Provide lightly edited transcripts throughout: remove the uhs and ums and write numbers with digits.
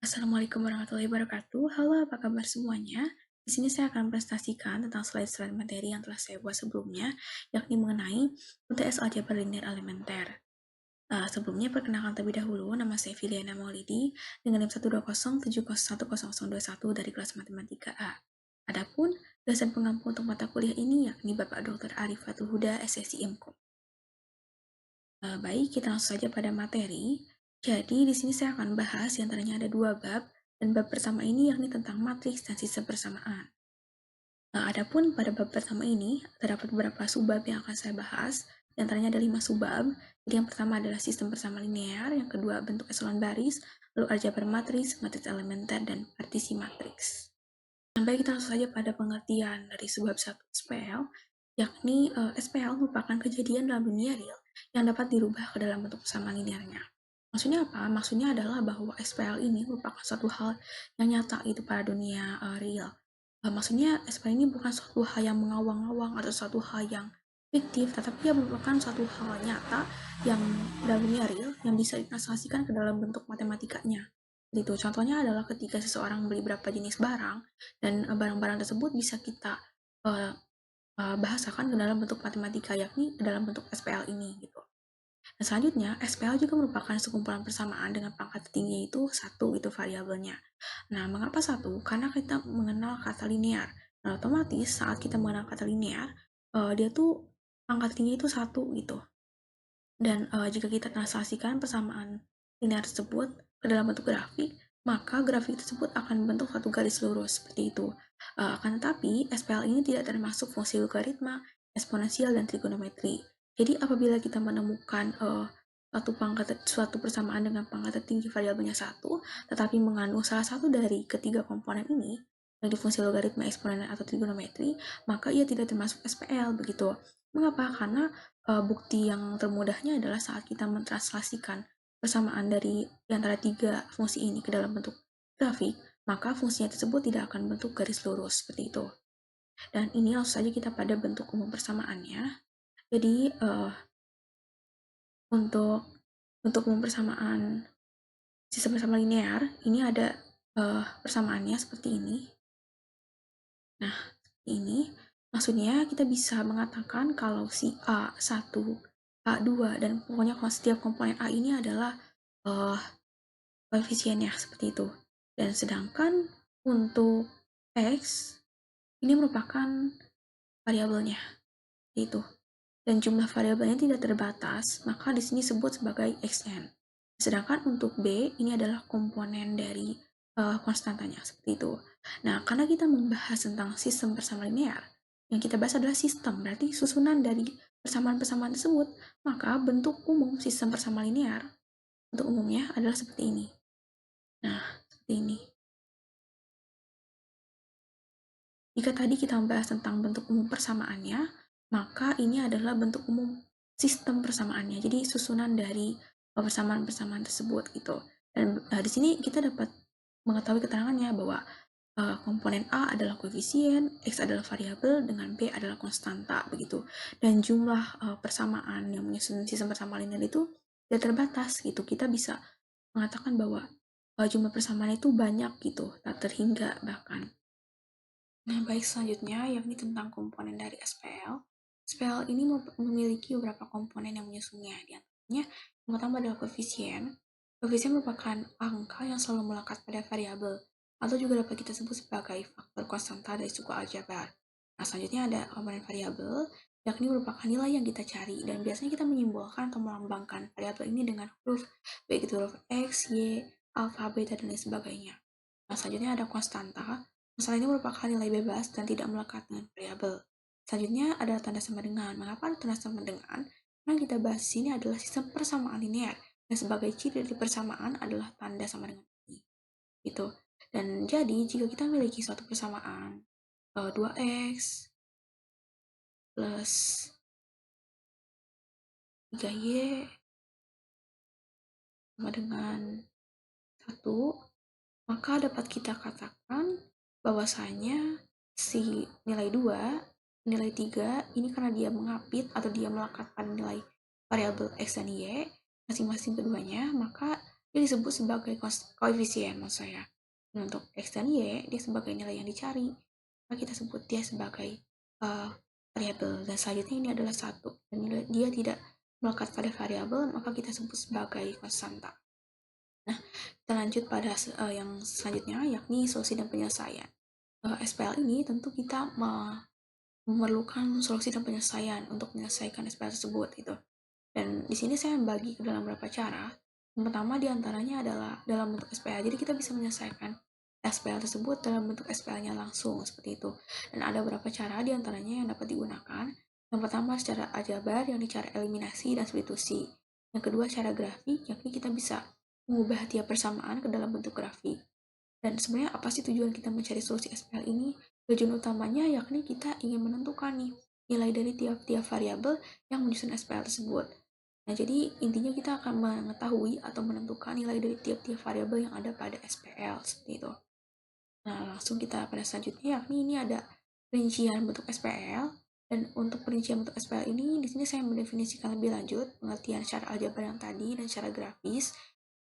Assalamualaikum warahmatullahi wabarakatuh. Halo, apa kabar semuanya? Di sini saya akan presentasikan tentang slide-slide materi yang telah saya buat sebelumnya, yakni mengenai UTS Aljabar Linear Elementer. Sebelumnya, perkenalkan terlebih dahulu, nama saya Filiana Maulidi, dengan NIM 12070110021 dari kelas Matematika A. Adapun, dosen pengampu untuk mata kuliah ini yakni Bapak Dr. Arifatul Huda, SSI MKOM. Baik, kita langsung saja pada materi. Jadi, di sini saya akan bahas yang antaranya ada dua bab, dan bab pertama ini yakni tentang matriks dan sistem persamaan. Adapun pada bab pertama ini, terdapat beberapa subbab yang akan saya bahas, di antaranya ada 5 subbab. Jadi yang pertama adalah sistem persamaan linear, yang kedua bentuk eselon baris, lalu aljabar matriks, matriks elementer, dan partisi matriks. Baik, kita langsung saja pada pengertian dari subbab 1 SPL, yakni SPL merupakan kejadian dalam dunia real yang dapat dirubah ke dalam bentuk persamaan linearnya. Maksudnya apa? Maksudnya adalah bahwa SPL ini merupakan suatu hal yang nyata itu pada dunia real. Maksudnya SPL ini bukan suatu hal yang mengawang-awang atau suatu hal yang fiktif, tetapi ia merupakan suatu hal nyata yang dalam dunia real yang bisa ditranslasikan ke dalam bentuk matematikanya. Gitu. Contohnya adalah ketika seseorang beli berapa jenis barang dan barang-barang tersebut bisa kita uh, bahasakan ke dalam bentuk matematika, yakni dalam bentuk SPL ini gitu. Dan selanjutnya, SPL juga merupakan sekumpulan persamaan dengan pangkat tertinggi yaitu 1 itu variabelnya. Nah, mengapa 1? Karena kita mengenal kata linear. Nah, otomatis saat kita mengenal kata linear, dia tuh pangkat tinggi itu 1 gitu. Dan jika kita translasikan persamaan linear tersebut ke dalam bentuk grafik, maka grafik tersebut akan membentuk satu garis lurus seperti itu. Akan tetapi, SPL ini tidak termasuk fungsi logaritma, eksponensial, dan trigonometri. Jadi apabila kita menemukan suatu persamaan dengan pangkat tertinggi variabelnya 1, tetapi mengandung salah satu dari ketiga komponen ini, yang di fungsi logaritma, eksponen, atau trigonometri, maka ia tidak termasuk SPL begitu. Mengapa? Karena bukti yang termudahnya adalah saat kita mentranslasikan persamaan dari antara tiga fungsi ini ke dalam bentuk grafik, maka fungsinya tersebut tidak akan bentuk garis lurus seperti itu. Dan ini langsung saja kita pada bentuk umum persamaannya. Jadi untuk umum persamaan sistem persamaan linear, ini ada persamaannya seperti ini. Nah, seperti ini. Maksudnya kita bisa mengatakan kalau si A1, A2, dan pokoknya kalau setiap komponen A ini adalah koefisiennya seperti itu. Dan sedangkan untuk X ini merupakan variabelnya itu. Dan jumlah variabelnya tidak terbatas, maka di sini disebut sebagai Xn. Sedangkan untuk B ini adalah komponen dari konstantanya seperti itu. Nah, karena kita membahas tentang sistem persamaan linear, yang kita bahas adalah sistem, berarti susunan dari persamaan-persamaan tersebut, maka bentuk umum sistem persamaan linear untuk umumnya adalah seperti ini. Nah, seperti ini. Jika tadi kita membahas tentang bentuk umum persamaannya, maka ini adalah bentuk umum sistem persamaannya. Jadi susunan dari persamaan-persamaan tersebut gitu. Dan di sini kita dapat mengetahui keterangannya bahwa komponen A adalah koefisien, X adalah variabel, dengan B adalah konstanta begitu. Dan jumlah persamaan yang menyusun sistem persamaan linear itu tidak terbatas gitu. Kita bisa mengatakan bahwa jumlah persamaan itu banyak gitu, tak terhingga bahkan. Nah, baik selanjutnya yakni tentang komponen dari SPL. SPL ini memiliki beberapa komponen yang menyusunnya. Di antaranya, yang pertama adalah koefisien. Koefisien merupakan angka yang selalu melekat pada variabel, atau juga dapat kita sebut sebagai faktor konstanta dari suku aljabar. Nah, selanjutnya ada komponen variabel, yakni merupakan nilai yang kita cari, dan biasanya kita menyimbolkan atau melambangkan variabel ini dengan huruf, baik itu huruf X, Y, alfa, beta, dan lain sebagainya. Nah, selanjutnya ada konstanta. Masalah ini merupakan nilai bebas dan tidak melekat dengan variabel. Selanjutnya ada tanda sama dengan. Mengapa ada tanda sama dengan? Karena kita bahas di sini adalah sistem persamaan linear, dan sebagai ciri dari persamaan adalah tanda sama dengan ini. Gitu. Dan jadi jika kita memiliki suatu persamaan 2x plus 3y sama dengan 1, maka dapat kita katakan bahwasanya si nilai 2, nilai 3 ini karena dia mengapit atau dia melekat pada nilai variabel X dan Y masing-masing keduanya, maka dia disebut sebagai koefisien maksud saya. Dan untuk X dan Y, dia sebagai nilai yang dicari, maka kita sebut dia sebagai variabel. Dan selanjutnya ini adalah satu, dan dia tidak melekat pada variabel, maka kita sebut sebagai konstanta. Nah, kita lanjut pada yang selanjutnya, yakni solusi dan penyelesaian. SPL ini tentu kita memerlukan solusi dan penyelesaian untuk menyelesaikan SPL tersebut gitu. Dan di sini saya membagi ke dalam beberapa cara. Yang pertama diantaranya adalah dalam bentuk SPL. Jadi kita bisa menyelesaikan SPL tersebut dalam bentuk SPL-nya langsung seperti itu. Dan ada beberapa cara diantaranya yang dapat digunakan. Yang pertama secara aljabar, yang cara eliminasi dan substitusi. Yang kedua cara grafik, yakni kita bisa mengubah tiap persamaan ke dalam bentuk grafik. Dan sebenarnya apa sih tujuan kita mencari solusi SPL ini? Tujuan utamanya yakni kita ingin menentukan nih nilai dari tiap-tiap variabel yang menyusun SPL tersebut. Nah, jadi intinya kita akan mengetahui atau menentukan nilai dari tiap-tiap variabel yang ada pada SPL seperti itu. Nah, langsung kita pada selanjutnya, yakni ini ada perincian bentuk SPL. Dan untuk perincian bentuk SPL ini, di sini saya mendefinisikan lebih lanjut pengertian secara aljabar yang tadi dan secara grafis.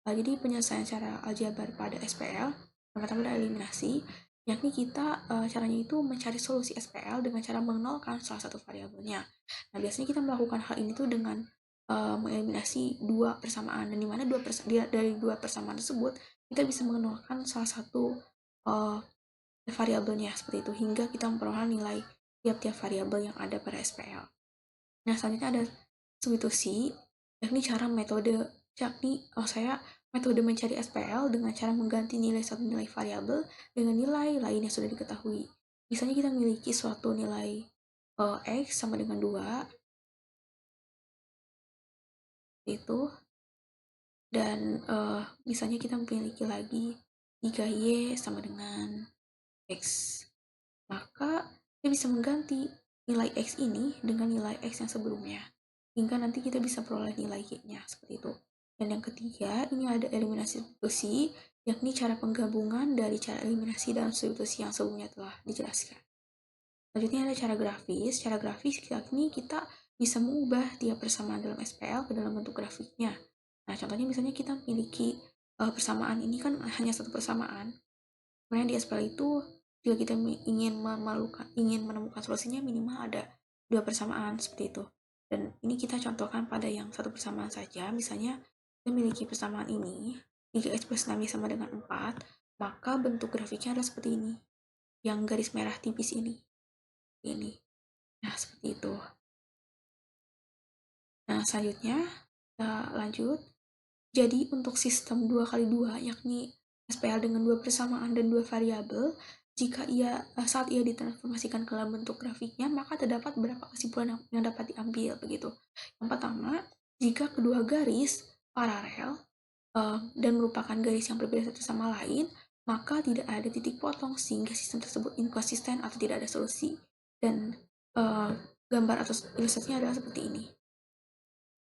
Jadi penyelesaian secara aljabar pada SPL, yang pertama adalah eliminasi, yakni kita caranya itu mencari solusi SPL dengan cara menolkan salah satu variabelnya. Nah, biasanya kita melakukan hal ini tuh dengan mengeliminasi dua persamaan, dan dimana dari dua persamaan tersebut kita bisa menolkan salah satu uh, variabelnya seperti itu hingga kita memperoleh nilai tiap-tiap variabel yang ada pada SPL. Nah, selanjutnya ada substitusi, yakni metode mencari SPL dengan cara mengganti nilai satu nilai variabel dengan nilai lain yang sudah diketahui. Misalnya kita memiliki suatu nilai X sama dengan 2, itu, dan misalnya kita memiliki lagi 3Y sama dengan X. Maka kita bisa mengganti nilai X ini dengan nilai X yang sebelumnya, hingga nanti kita bisa peroleh nilai Y-nya, seperti itu. Dan yang ketiga, ini ada eliminasi substitusi, yakni cara penggabungan dari cara eliminasi dan substitusi yang sebelumnya telah dijelaskan. Selanjutnya ada cara grafis. Cara grafis yakni kita bisa mengubah tiap persamaan dalam SPL ke dalam bentuk grafiknya. Nah, contohnya misalnya kita memiliki persamaan ini kan hanya satu persamaan. Kemudian di SPL itu jika kita ingin menemukan solusinya minimal ada dua persamaan seperti itu. Dan ini kita contohkan pada yang satu persamaan saja. Misalnya kita memiliki persamaan ini, jika X plus 6 sama dengan 4, maka bentuk grafiknya adalah seperti ini. Yang garis merah tipis ini. Ini. Nah, seperti itu. Nah, selanjutnya kita lanjut. Jadi untuk sistem 2x2, yakni SPL dengan dua persamaan dan dua variabel, jika saat ia ditransformasikan ke dalam bentuk grafiknya, maka terdapat beberapa kesimpulan yang dapat diambil begitu. Yang pertama, jika kedua garis paralel dan merupakan garis yang berbeda satu sama lain, maka tidak ada titik potong sehingga sistem tersebut inkonsisten atau tidak ada solusi. Dan gambar atau ilustrasinya adalah seperti ini.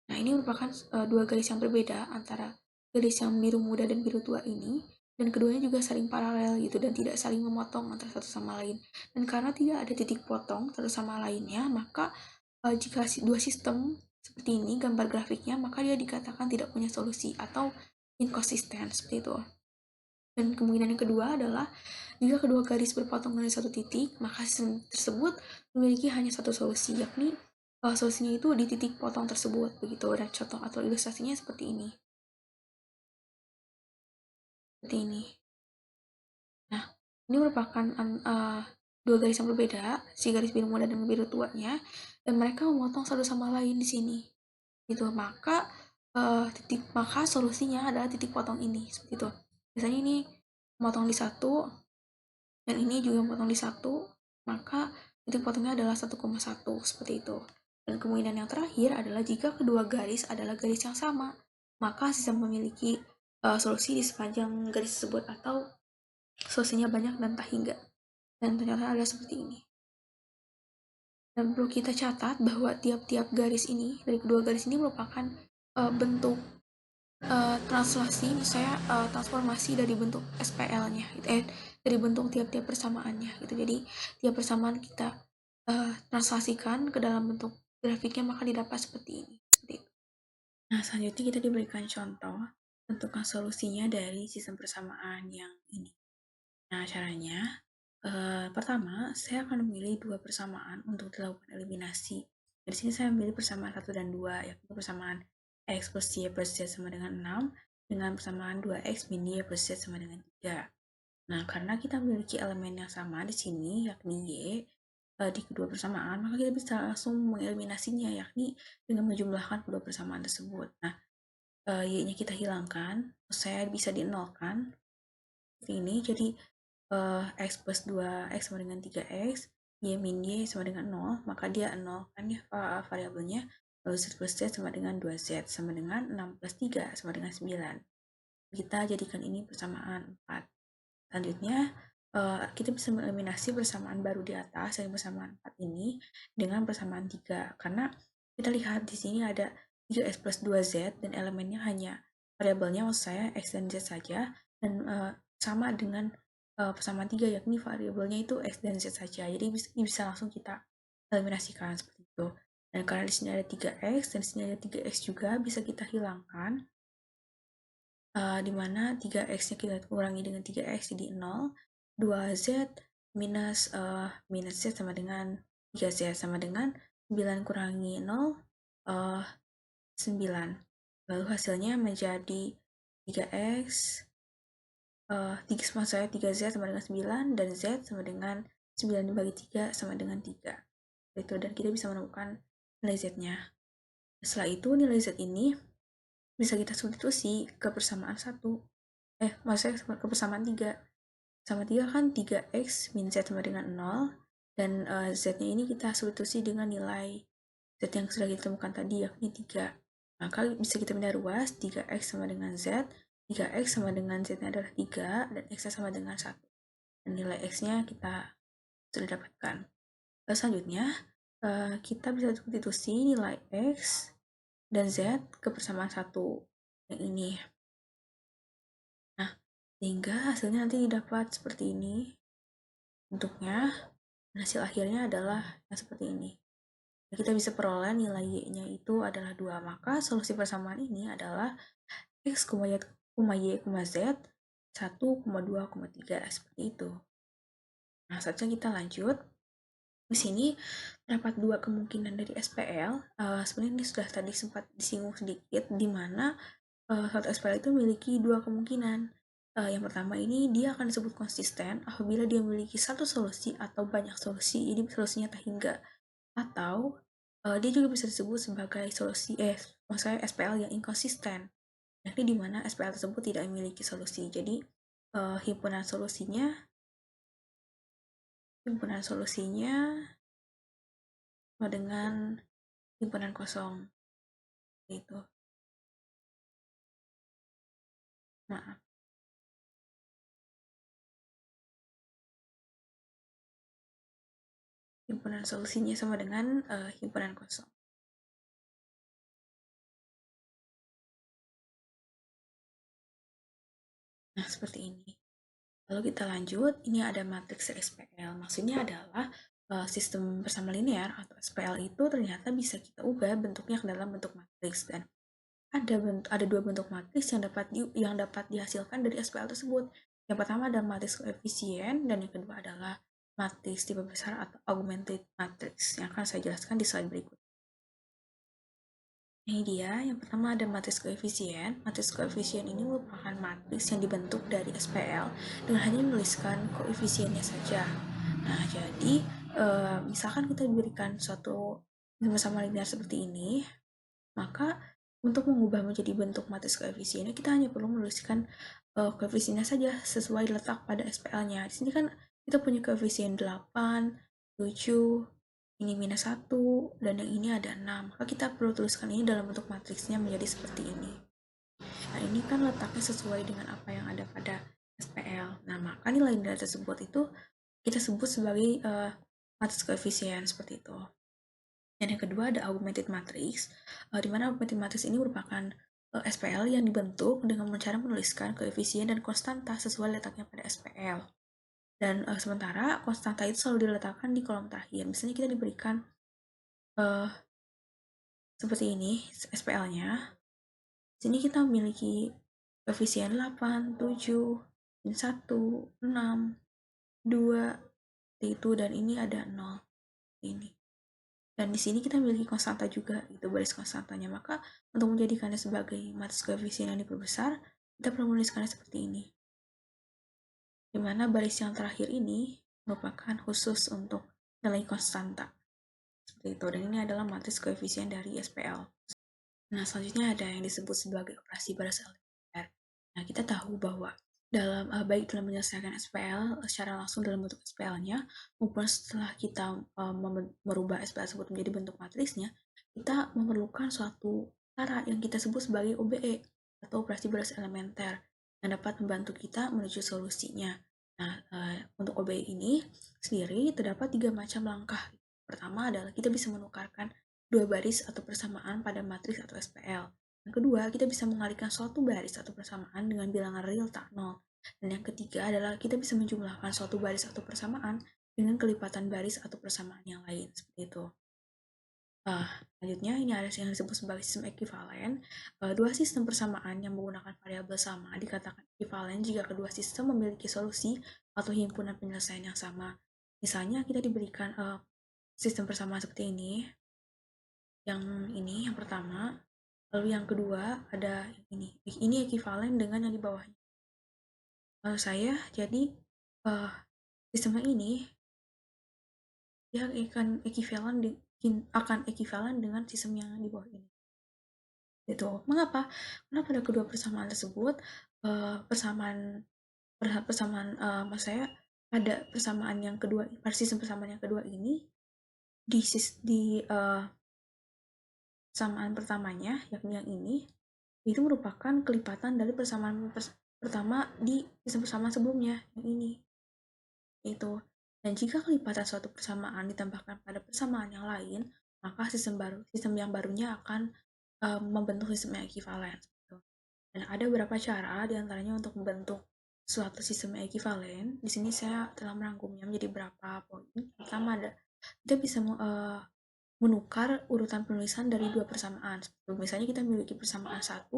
Nah, ini merupakan dua garis yang berbeda antara garis yang biru muda dan biru tua ini, dan keduanya juga saling paralel gitu dan tidak saling memotong antara satu sama lain. Dan karena tidak ada titik potong satu sama lainnya, maka jika dua sistem seperti ini gambar grafiknya, maka dia dikatakan tidak punya solusi atau inkonsisten seperti itu. Dan kemungkinan yang kedua adalah jika kedua garis berpotong dari satu titik, maka sistem tersebut memiliki hanya satu solusi, yakni solusinya itu di titik potong tersebut begitu. Dan contoh atau ilustrasinya seperti ini. Seperti ini. Nah, ini merupakan dua garis yang berbeda, si garis biru muda dan biru tuanya, dan mereka memotong satu sama lain di sini. Gitu. Maka solusinya adalah titik potong ini, seperti itu. Misalnya ini memotong di satu, dan ini juga memotong di satu, maka titik potongnya adalah 1,1 seperti itu. Dan kemungkinan yang terakhir adalah jika kedua garis adalah garis yang sama, maka sistem memiliki solusi di sepanjang garis tersebut atau solusinya banyak dan tak hingga. Dan ternyata ada seperti ini. Dan perlu kita catat bahwa tiap-tiap garis ini, dari kedua garis ini merupakan bentuk translasi, misalnya transformasi dari bentuk SPL-nya, dari bentuk tiap-tiap persamaannya, gitu. Jadi tiap persamaan kita translasikan ke dalam bentuk grafiknya, maka didapat seperti ini. Seperti itu. Nah, selanjutnya kita diberikan contoh menentukan solusinya dari sistem persamaan yang ini. Nah, caranya, pertama, saya akan memilih dua persamaan untuk dilakukan eliminasi. Di sini saya memilih persamaan 1 dan 2, yaitu persamaan X plus Y plus Z sama dengan 6, dengan persamaan 2X min Y plus Z sama dengan 3. Nah, karena kita memiliki elemen yang sama di sini, yakni Y, di kedua persamaan, maka kita bisa langsung mengeliminasinya, yakni dengan menjumlahkan kedua persamaan tersebut. Nah, Y-nya kita hilangkan, saya bisa dinolkan, seperti ini. Jadi, X plus 2X sama dengan 3X, Y min Y sama dengan 0, maka dia 0 kan ya variabelnya, lalu Z plus Z sama dengan 2Z, sama dengan 6 plus 3 sama dengan 9. Kita jadikan ini persamaan 4. Selanjutnya, kita bisa mengeliminasi persamaan baru di atas, yang persamaan 4 ini, dengan persamaan 3. Karena kita lihat di sini ada 3x plus 2z, dan elemennya hanya variabelnya maksud saya x dan z saja, dan sama dengan persamaan 3, yakni variabelnya itu x dan z saja. Jadi bisa langsung kita eliminasikan seperti itu. Dan karena di sini ada 3x, dan di sini ada 3x juga, bisa kita hilangkan, di mana 3x-nya kita kurangi dengan 3x jadi 0, 2z minus minus z sama dengan 3z sama dengan 9 kurangi 0, 9. Lalu hasilnya menjadi 3x, 3 sama saya 3z sama dengan 9, dan z sama dengan 9 dibagi 3 sama dengan 3. Itu, dan kita bisa menemukan nilai z-nya. Setelah itu nilai z ini bisa kita substitusi ke persamaan 1. Maksudnya ke persamaan 3. Sama 3 kan 3x min z sama dengan 0, dan z-nya ini kita substitusi dengan nilai z yang sudah kita temukan tadi, yakni 3. Maka bisa kita pindah ruas, 3x sama dengan z, 3x sama dengan z-nya adalah 3, dan x-nya sama dengan 1. Dan nilai x-nya kita sudah dapatkan. Lalu selanjutnya, kita bisa substitusi nilai x dan z ke persamaan 1 yang ini. Nah, sehingga hasilnya nanti didapat seperti ini bentuknya, dan hasil akhirnya adalah yang seperti ini. Nah, kita bisa peroleh nilai y-nya itu adalah 2. Maka solusi persamaan ini adalah x, y, z 1,2,3 seperti itu. Nah, selanjutnya kita lanjut. Di sini terdapat dua kemungkinan dari SPL. Sebenarnya ini sudah tadi sempat disinggung sedikit, di mana suatu SPL itu memiliki dua kemungkinan. Yang pertama ini dia akan disebut konsisten apabila dia memiliki satu solusi atau banyak solusi, jadi solusinya tak hingga. Atau dia juga bisa disebut sebagai solusi maksudnya SPL yang inkonsisten, yakni di mana SPL tersebut tidak memiliki solusi. Jadi himpunan solusinya sama dengan himpunan kosong, itu. Maaf. Himpunan solusinya sama dengan himpunan kosong. Nah, seperti ini. Lalu kita lanjut, ini ada matriks SPL. Maksudnya adalah sistem bersama linear atau SPL itu ternyata bisa kita ubah bentuknya ke dalam bentuk matriks, dan ada dua bentuk matriks yang dapat dihasilkan dari SPL tersebut. Yang pertama adalah matriks koefisien, dan yang kedua adalah matriks tipe besar atau augmented matrix yang akan saya jelaskan di slide berikut. Ini dia, yang pertama ada matriks koefisien. Matriks koefisien ini merupakan matriks yang dibentuk dari SPL dengan hanya menuliskan koefisiennya saja. Nah, jadi misalkan kita diberikan suatu sama linear seperti ini, maka untuk mengubah menjadi bentuk matriks koefisiennya, kita hanya perlu menuliskan koefisiennya saja sesuai letak pada SPL-nya. Di sini kan kita punya koefisien 8, 7, ini minus 1, dan yang ini ada 6. Maka kita perlu tuliskan ini dalam bentuk matriksnya menjadi seperti ini. Nah, ini kan letaknya sesuai dengan apa yang ada pada SPL. Nah, maka nilai-nilai tersebut itu kita sebut sebagai matriks koefisien seperti itu. Dan yang kedua ada augmented matrix, di mana augmented matrix ini merupakan SPL yang dibentuk dengan cara menuliskan koefisien dan konstanta sesuai letaknya pada SPL. Dan sementara konstanta itu selalu diletakkan di kolom terakhir. Misalnya kita diberikan seperti ini SPL-nya. Sini kita memiliki koefisien 8, 7, 1, 6, 2, itu, dan ini ada 0, ini. Dan di sini kita memiliki konstanta juga, itu baris konstantanya. Maka untuk menjadikannya sebagai matriks koefisien yang diperbesar, kita perlu menuliskannya seperti ini. Di mana baris yang terakhir ini merupakan khusus untuk nilai konstanta. Seperti itu. Dan ini adalah matriks koefisien dari SPL. Nah, selanjutnya ada yang disebut sebagai operasi baris elementer. Nah, kita tahu bahwa baik dalam menyelesaikan SPL secara langsung dalam bentuk SPL-nya, maupun setelah kita merubah SPL tersebut menjadi bentuk matrisnya, kita memerlukan suatu cara yang kita sebut sebagai OBE atau operasi baris elementer yang dapat membantu kita menuju solusinya. Nah, untuk OBE ini sendiri terdapat 3 macam langkah. Pertama adalah kita bisa menukarkan dua baris atau persamaan pada matriks atau SPL. Yang kedua, kita bisa mengalihkan suatu baris atau persamaan dengan bilangan real tak nol. Dan yang ketiga adalah kita bisa menjumlahkan suatu baris atau persamaan dengan kelipatan baris atau persamaan yang lain. Seperti itu. Selanjutnya, ini ada yang disebut sebagai sistem ekivalen. Dua sistem persamaan yang menggunakan variabel sama dikatakan ekivalen jika kedua sistem memiliki solusi atau himpunan penyelesaian yang sama. Misalnya, kita diberikan sistem persamaan seperti ini, yang pertama, lalu yang kedua ada ini ekivalen dengan yang di bawahnya. Lalu saya jadi sistemnya ini dia akan ekivalen dengan sistem yang di bawah ini. Itu mengapa? Karena pada kedua persamaan tersebut persamaan maksud saya pada persamaan yang kedua, pada sistem persamaan yang kedua ini di persamaan pertamanya, yakni yang ini, itu merupakan kelipatan dari persamaan pertama di sistem persamaan sebelumnya, yang ini. Itu. Dan jika kelipatan suatu persamaan ditambahkan pada persamaan yang lain, maka sistem yang barunya akan membentuk sistem yang ekivalen. Gitu. Dan ada beberapa cara diantaranya untuk membentuk suatu sistem yang ekivalen. Di sini saya telah merangkumnya menjadi beberapa poin. Pertama ada kita bisa menukar urutan penulisan dari dua persamaan. Misalnya kita memiliki persamaan 1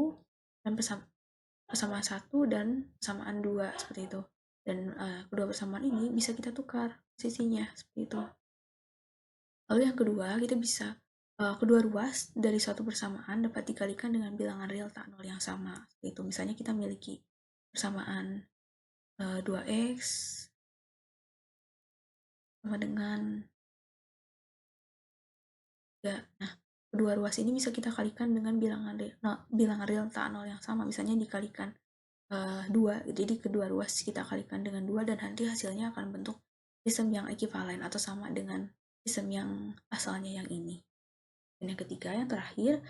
dan persamaan 1 dan persamaan 2 seperti itu. Dan kedua persamaan ini bisa kita tukar posisinya seperti itu. Lalu yang kedua, kita bisa kedua ruas dari suatu persamaan dapat dikalikan dengan bilangan real tak nol yang sama. Seperti itu. Misalnya kita memiliki persamaan 2x sama dengan 3. Nah, kedua ruas ini bisa kita kalikan dengan bilangan real tak nol yang sama. Misalnya dikalikan 2, jadi kedua ruas kita kalikan dengan 2 dan nanti hasilnya akan bentuk sistem yang ekivalen atau sama dengan sistem yang asalnya yang ini. Dan yang ketiga, yang terakhir,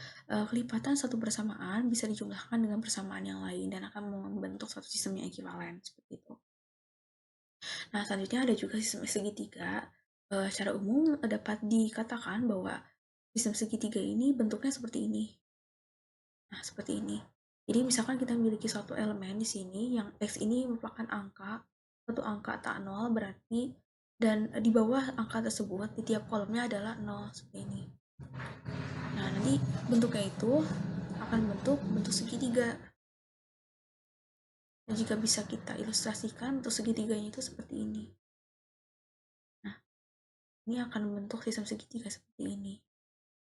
kelipatan satu persamaan bisa dijumlahkan dengan persamaan yang lain dan akan membentuk satu sistem yang ekivalen, seperti itu. Nah, selanjutnya ada juga sistem segitiga. Secara umum dapat dikatakan bahwa sistem segitiga ini bentuknya seperti ini. Nah, seperti ini. Jadi misalkan kita memiliki suatu elemen di sini yang X ini merupakan suatu angka tak nol berarti, dan di bawah angka tersebut di tiap kolomnya adalah 0 seperti ini. Nah, nanti bentuknya itu akan bentuk segitiga. Dan jika bisa kita ilustrasikan bentuk segitiganya itu seperti ini. Nah, ini akan membentuk sistem segitiga seperti ini.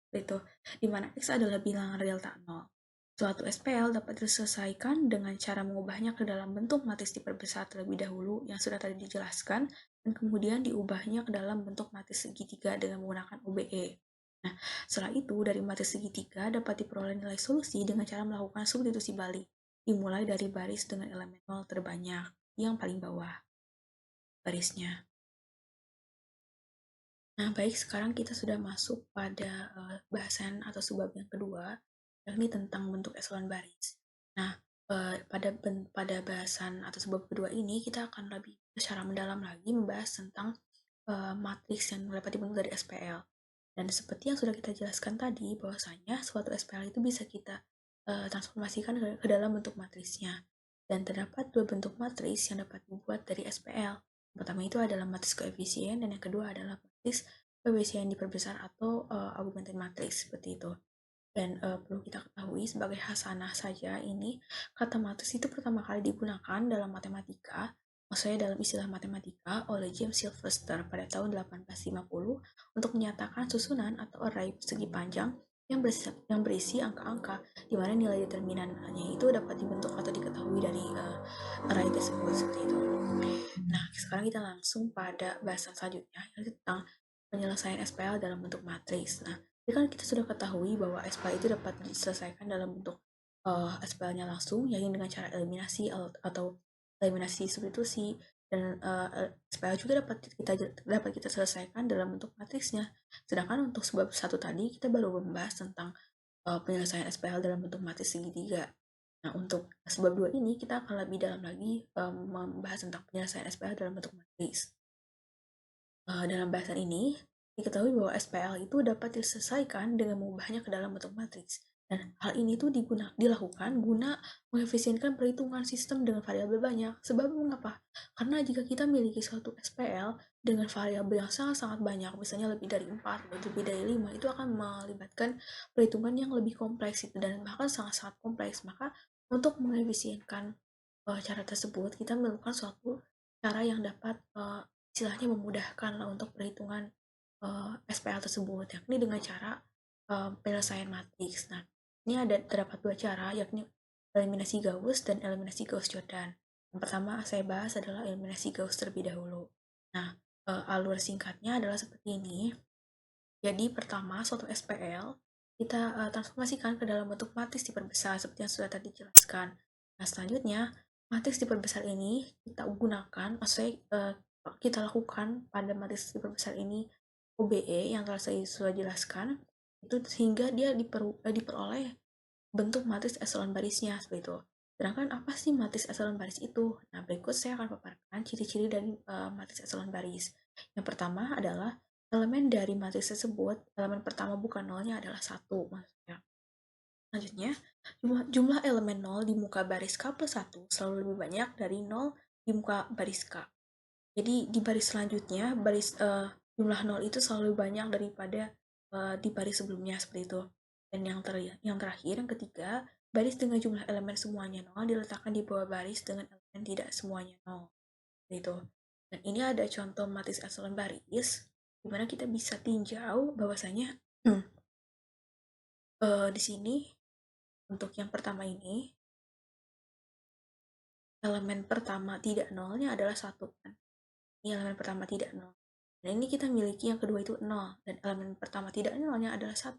Itu, di mana X adalah bilangan real tak nol. Suatu SPL dapat diselesaikan dengan cara mengubahnya ke dalam bentuk matriks diperbesar terlebih dahulu yang sudah tadi dijelaskan, dan kemudian diubahnya ke dalam bentuk matriks segitiga dengan menggunakan OBE. Nah, setelah itu dari matriks segitiga dapat diperoleh nilai solusi dengan cara melakukan substitusi balik, dimulai dari baris dengan elemen 0 terbanyak, yang paling bawah barisnya. Nah, baik, sekarang kita sudah masuk pada bahasan atau subbab yang kedua, yakni tentang bentuk echelon baris. Nah, pada bahasan atau subbab kedua ini kita akan lebih secara mendalam lagi membahas tentang matriks yang dapat dibentuk dari SPL. Dan seperti yang sudah kita jelaskan tadi, bahwasanya suatu SPL itu bisa kita transformasikan ke dalam bentuk matrisnya. Dan terdapat dua bentuk matris yang dapat dibuat dari SPL. Yang pertama itu adalah matriks koefisien, dan yang kedua adalah matriks koefisien diperbesar atau augmented matrix, seperti itu. Dan perlu kita ketahui sebagai hasanah saja ini, kata matriks itu pertama kali digunakan dalam matematika, maksudnya dalam istilah matematika oleh James Sylvester pada tahun 1850 untuk menyatakan susunan atau array persegi panjang yang berisi angka-angka di mana nilai determinannya itu dapat dibentuk atau diketahui dari array tersebut seperti itu. Nah, sekarang kita langsung pada bahasan selanjutnya yaitu tentang penyelesaian SPL dalam bentuk matriks. Nah, jadi kan kita sudah ketahui bahwa SPL itu dapat diselesaikan dalam bentuk SPL-nya langsung, yaitu dengan cara eliminasi atau eliminasi substitusi, dan SPL juga dapat kita selesaikan dalam bentuk matriksnya. Sedangkan untuk sebab satu tadi kita baru membahas tentang penyelesaian SPL dalam bentuk matriks segitiga. Nah, untuk sebab dua ini kita akan lebih dalam lagi membahas tentang penyelesaian SPL dalam bentuk matriks. Dalam bahasan ini, diketahui bahwa SPL itu dapat diselesaikan dengan mengubahnya ke dalam bentuk matriks. Dan hal ini tuh dilakukan guna mengefisienkan perhitungan sistem dengan variabel banyak. Sebab mengapa? Karena jika kita memiliki suatu SPL dengan variabel yang sangat-sangat banyak, misalnya lebih dari 4, lebih dari 5, itu akan melibatkan perhitungan yang lebih kompleks dan bahkan sangat-sangat kompleks. Maka untuk mengefisienkan cara tersebut, kita melakukan suatu cara yang dapat istilahnya memudahkan lah untuk perhitungan SPL tersebut, yakni dengan cara penyelesaian matriks. Nah, ini terdapat dua cara, yakni eliminasi Gauss dan eliminasi Gauss-Jordan. Yang pertama saya bahas adalah eliminasi Gauss terlebih dahulu. Nah, alur singkatnya adalah seperti ini. Jadi pertama, suatu SPL kita transformasikan ke dalam bentuk matriks diperbesar seperti yang sudah tadi dijelaskan. Nah, selanjutnya matriks diperbesar ini kita gunakan, maksudnya kita lakukan pada matriks diperbesar ini OBE yang telah saya sudah jelaskan, itu sehingga dia diperoleh bentuk matriks echelon barisnya seperti itu. Sedangkan apa sih matriks echelon baris itu? Nah, berikut saya akan paparkan ciri-ciri dari matriks echelon baris. Yang pertama adalah elemen dari matriks tersebut, elemen pertama bukan nolnya adalah 1 maksudnya. Selanjutnya, jumlah elemen 0 di muka baris K plus 1 selalu lebih banyak dari 0 di muka baris K. Jadi di baris selanjutnya, jumlah 0 itu selalu lebih banyak daripada di baris sebelumnya seperti itu. Dan yang terakhir, yang ketiga, baris dengan jumlah elemen semuanya 0 diletakkan di bawah baris dengan elemen tidak semuanya 0. Seperti itu. Dan ini ada contoh matriks echelon baris, di mana kita bisa tinjau bahwasanya di sini untuk yang pertama ini, elemen pertama tidak nolnya adalah 1 kan. Ini elemen pertama tidak nol. Dan ini kita miliki yang kedua itu 0, dan elemen pertama tidak nolnya adalah 1.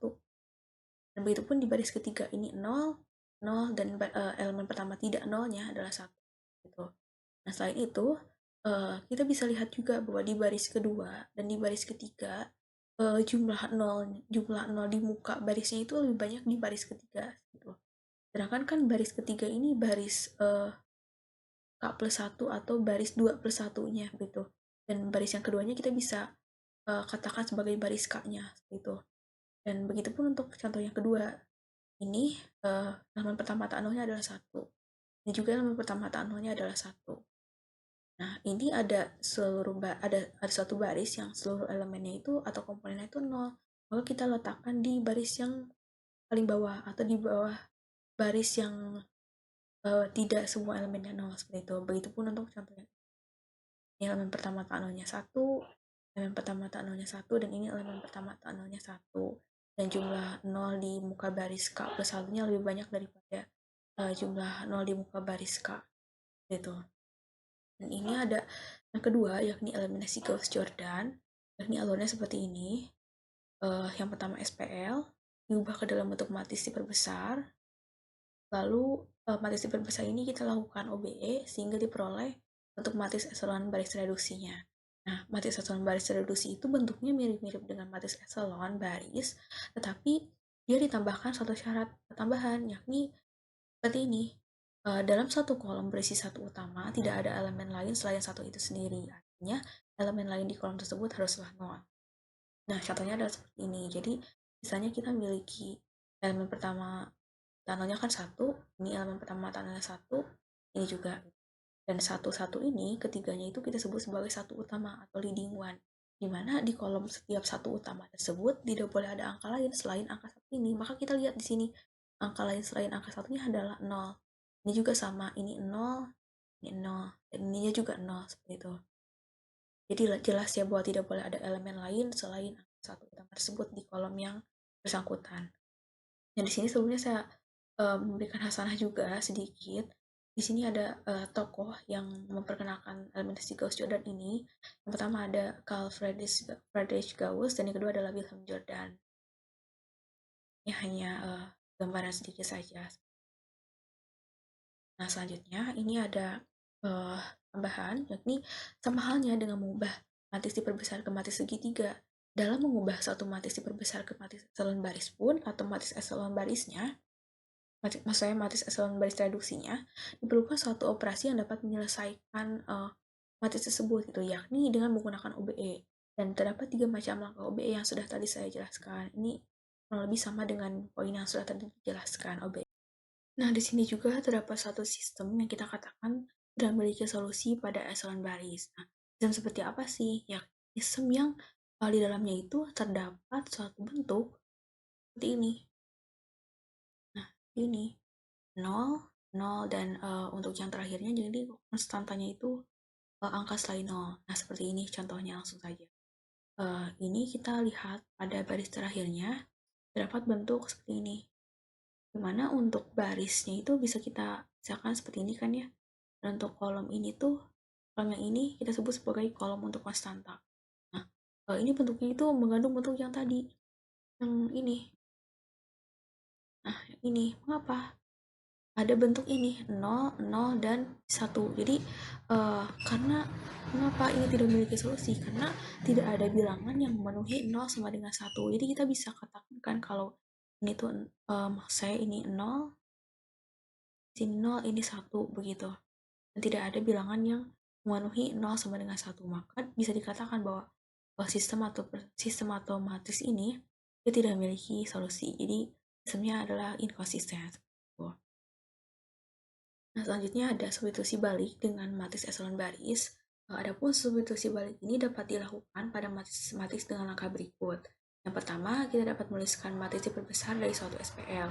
Dan begitupun di baris ketiga ini 0, 0, dan elemen pertama tidak nolnya adalah 1. Gitu. Nah, selain itu, kita bisa lihat juga bahwa di baris kedua dan di baris ketiga, jumlah 0 di muka barisnya itu lebih banyak di baris ketiga. Gitu. Sedangkan kan baris ketiga ini baris K plus 1 atau baris 2 plus 1-nya gitu. Dan baris yang keduanya kita bisa katakan sebagai baris K-nya gitu. Dan begitu pun untuk contoh yang kedua, ini elemen pertama tak nolnya adalah 1. Ini juga elemen pertama tak nolnya adalah 1. Nah, ini ada suatu baris yang seluruh elemennya itu atau komponennya itu 0. Maka kita letakkan di baris yang paling bawah atau di bawah baris yang tidak semua elemennya 0 seperti itu. Begitupun untuk contohnya. Ini elemen pertama tak nolnya 1, elemen pertama tak nolnya 1, dan ini elemen pertama tak nolnya 1. Dan jumlah 0 di muka baris K plus 1-nya lebih banyak daripada jumlah 0 di muka baris K. Gitu. Dan ini ada yang kedua, yakni eliminasi Gauss-Jordan. Yakni alurnya seperti ini. Yang pertama SPL, diubah ke dalam bentuk matriks diperbesar. Lalu matriks diperbesar ini kita lakukan OBE sehingga diperoleh untuk matriks echelon baris reduksinya. Nah, matriks echelon baris reduksi itu bentuknya mirip-mirip dengan matriks echelon baris, tetapi dia ditambahkan satu syarat tambahan, yakni seperti ini. Dalam satu kolom berisi satu utama, tidak ada elemen lain selain satu itu sendiri. Artinya, elemen lain di kolom tersebut haruslah nol. Nah, contohnya adalah seperti ini. Jadi, misalnya kita memiliki elemen pertama tanolnya kan 1, ini elemen pertama tanolnya 1, ini juga. Dan satu-satu ini, ketiganya itu kita sebut sebagai satu utama atau leading one. di mana di kolom setiap satu utama tersebut tidak boleh ada angka lain selain angka satu ini. Maka kita lihat di sini, angka lain selain angka satunya adalah 0. Ini juga sama, ini 0, ini 0, dan ininya juga 0, seperti itu. Jadi jelas ya bahwa tidak boleh ada elemen lain selain angka satu utama tersebut di kolom yang bersangkutan. Dan di sini sebelumnya saya memberikan hasanah juga sedikit. Di sini ada tokoh yang memperkenalkan eliminasi Gauss-Jordan ini. Yang pertama ada Carl Friedrich Gauss, dan yang kedua adalah Wilhelm Jordan. Ini hanya gambaran sedikit saja. Nah, selanjutnya ini ada tambahan, yakni sama halnya dengan mengubah matris diperbesar ke matris segitiga. Dalam mengubah satu matris diperbesar ke matris epsilon baris pun, atau matris epsilon barisnya, maksudnya matris epsilon baris reduksinya, diperlukan suatu operasi yang dapat menyelesaikan matris tersebut, gitu, yakni dengan menggunakan OBE. Dan terdapat 3 macam langkah OBE yang sudah tadi saya jelaskan. Ini kurang lebih sama dengan poin yang sudah tadi dijelaskan, OBE. Nah, di sini juga terdapat satu sistem yang kita katakan sudah memiliki solusi pada epsilon baris. Nah, sistem seperti apa sih? Ya, sistem yang di dalamnya itu terdapat suatu bentuk seperti ini. Nah, ini 0, 0, dan untuk yang terakhirnya jadi konstantanya itu angka selain 0. Nah, seperti ini contohnya langsung saja. Ini kita lihat pada baris terakhirnya terdapat bentuk seperti ini. Dimana untuk barisnya itu bisa kita misalkan seperti ini kan ya. Dan untuk kolom ini tuh, kolom yang ini kita sebut sebagai kolom untuk konstanta. Nah, ini bentuknya itu mengandung bentuk yang tadi, yang ini. Nah, ini mengapa? Ada bentuk ini 0, 0, dan 1. Jadi karena mengapa ini tidak memiliki solusi? Karena tidak ada bilangan yang memenuhi 0 sama dengan 1. Jadi kita bisa katakan kan kalau ini tuh saya ini 0, sini 0, ini 1, begitu. Dan tidak ada bilangan yang memenuhi 0 sama dengan 1. Maka bisa dikatakan bahwa sistem atau matris ini dia tidak memiliki solusi. Jadi sistemnya adalah inkonsisten. Nah, selanjutnya ada substitusi balik dengan matris epsilon baris. Adapun substitusi balik ini dapat dilakukan pada matris dengan langkah berikut. Yang pertama, kita dapat menuliskan matris diperbesar dari suatu SPL.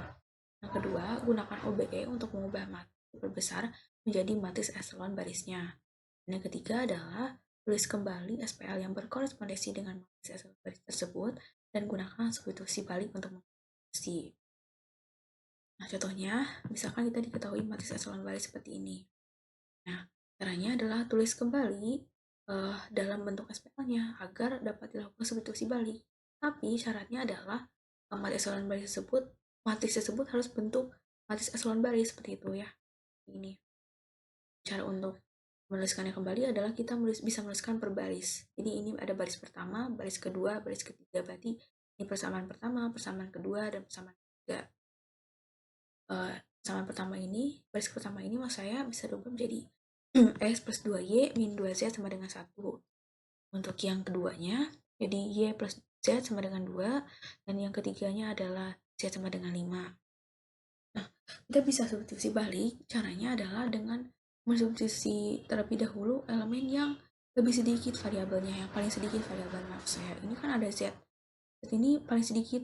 Yang kedua, gunakan OBE untuk mengubah matris diperbesar menjadi matris epsilon barisnya. Dan yang ketiga adalah tulis kembali SPL yang berkorespondensi dengan matris epsilon baris tersebut dan gunakan substitusi balik untuk mengisi. Nah, contohnya, misalkan kita diketahui matris epsilon baris seperti ini. Nah, caranya adalah tulis kembali dalam bentuk SPL-nya agar dapat dilakukan substitusi balik. Tapi syaratnya adalah matris epsilon baris tersebut, matris tersebut harus bentuk matris epsilon baris seperti itu ya. Ini. Cara untuk menuliskannya kembali adalah kita bisa menuliskan per baris. Jadi ini ada baris pertama, baris kedua, baris ketiga. Berarti ini persamaan pertama, persamaan kedua, dan persamaan ketiga. Persamaan pertama ini, baris pertama ini mas saya bisa diubah menjadi S plus 2Y min 2Z sama dengan 1. Untuk yang keduanya, jadi Y plus Z sama dengan 2, dan yang ketiganya adalah Z sama dengan 5. Nah, kita bisa substitusi balik, caranya adalah dengan mensubstitusi terlebih dahulu elemen yang lebih sedikit variabelnya, yang paling sedikit variabel maksud saya. Ini kan ada Z. Z ini paling sedikit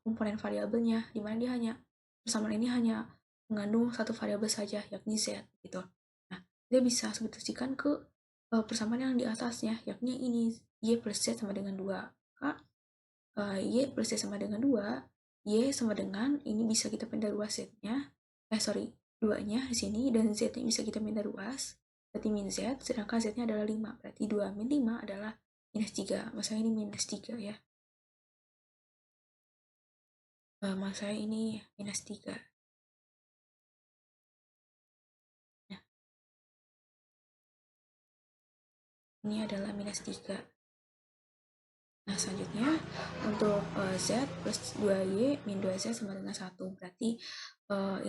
komponen variabelnya, dimana dia hanya persamaan ini hanya mengandung satu variabel saja, yakni Z gitu. Nah, dia bisa substitusikan ke persamaan yang di atasnya, yakni ini Y plus Z sama dengan 2. Maka Y plus Z sama dengan 2, Y sama dengan, ini bisa kita pindah ruas Z-nya, 2-nya di sini, dan Z-nya bisa kita pindah ruas, berarti min Z, sedangkan Z-nya adalah 5, berarti 2 min 5 adalah minus 3, maksudnya ini minus 3 ya. Maksud saya ini minus 3. Nah, ini adalah minus 3. Nah, selanjutnya untuk Z plus 2Y min 2Z sama dengan 1. Berarti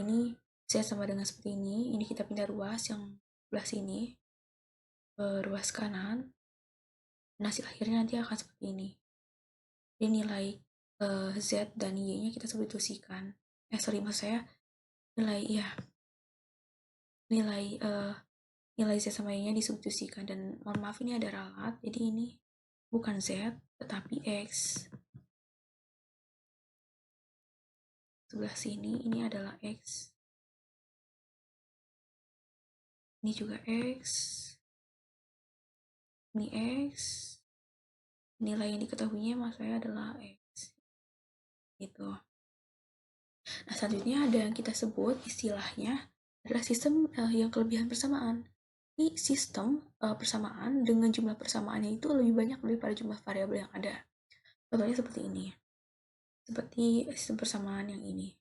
ini Z sama dengan seperti ini kita pindah ruas yang sebelah sini ke ruas kanan. Nah, hasil akhirnya nanti akan seperti ini. Jadi nilai Z dan Y-nya kita substitusikan. Maksud saya nilai nilai Z sama Y-nya disubstitusikan, dan mohon maaf ini ada ralat, jadi ini bukan Z, tetapi X. Sebelah sini ini adalah X. Ini juga X. Ini X. Nilai yang diketahuinya maksudnya adalah X. Gitu. Nah, selanjutnya ada yang kita sebut istilahnya adalah sistem yang kelebihan persamaan. Ini sistem persamaan dengan jumlah persamaannya itu lebih banyak daripada jumlah variabel yang ada. Contohnya seperti ini. Seperti sistem persamaan yang ini.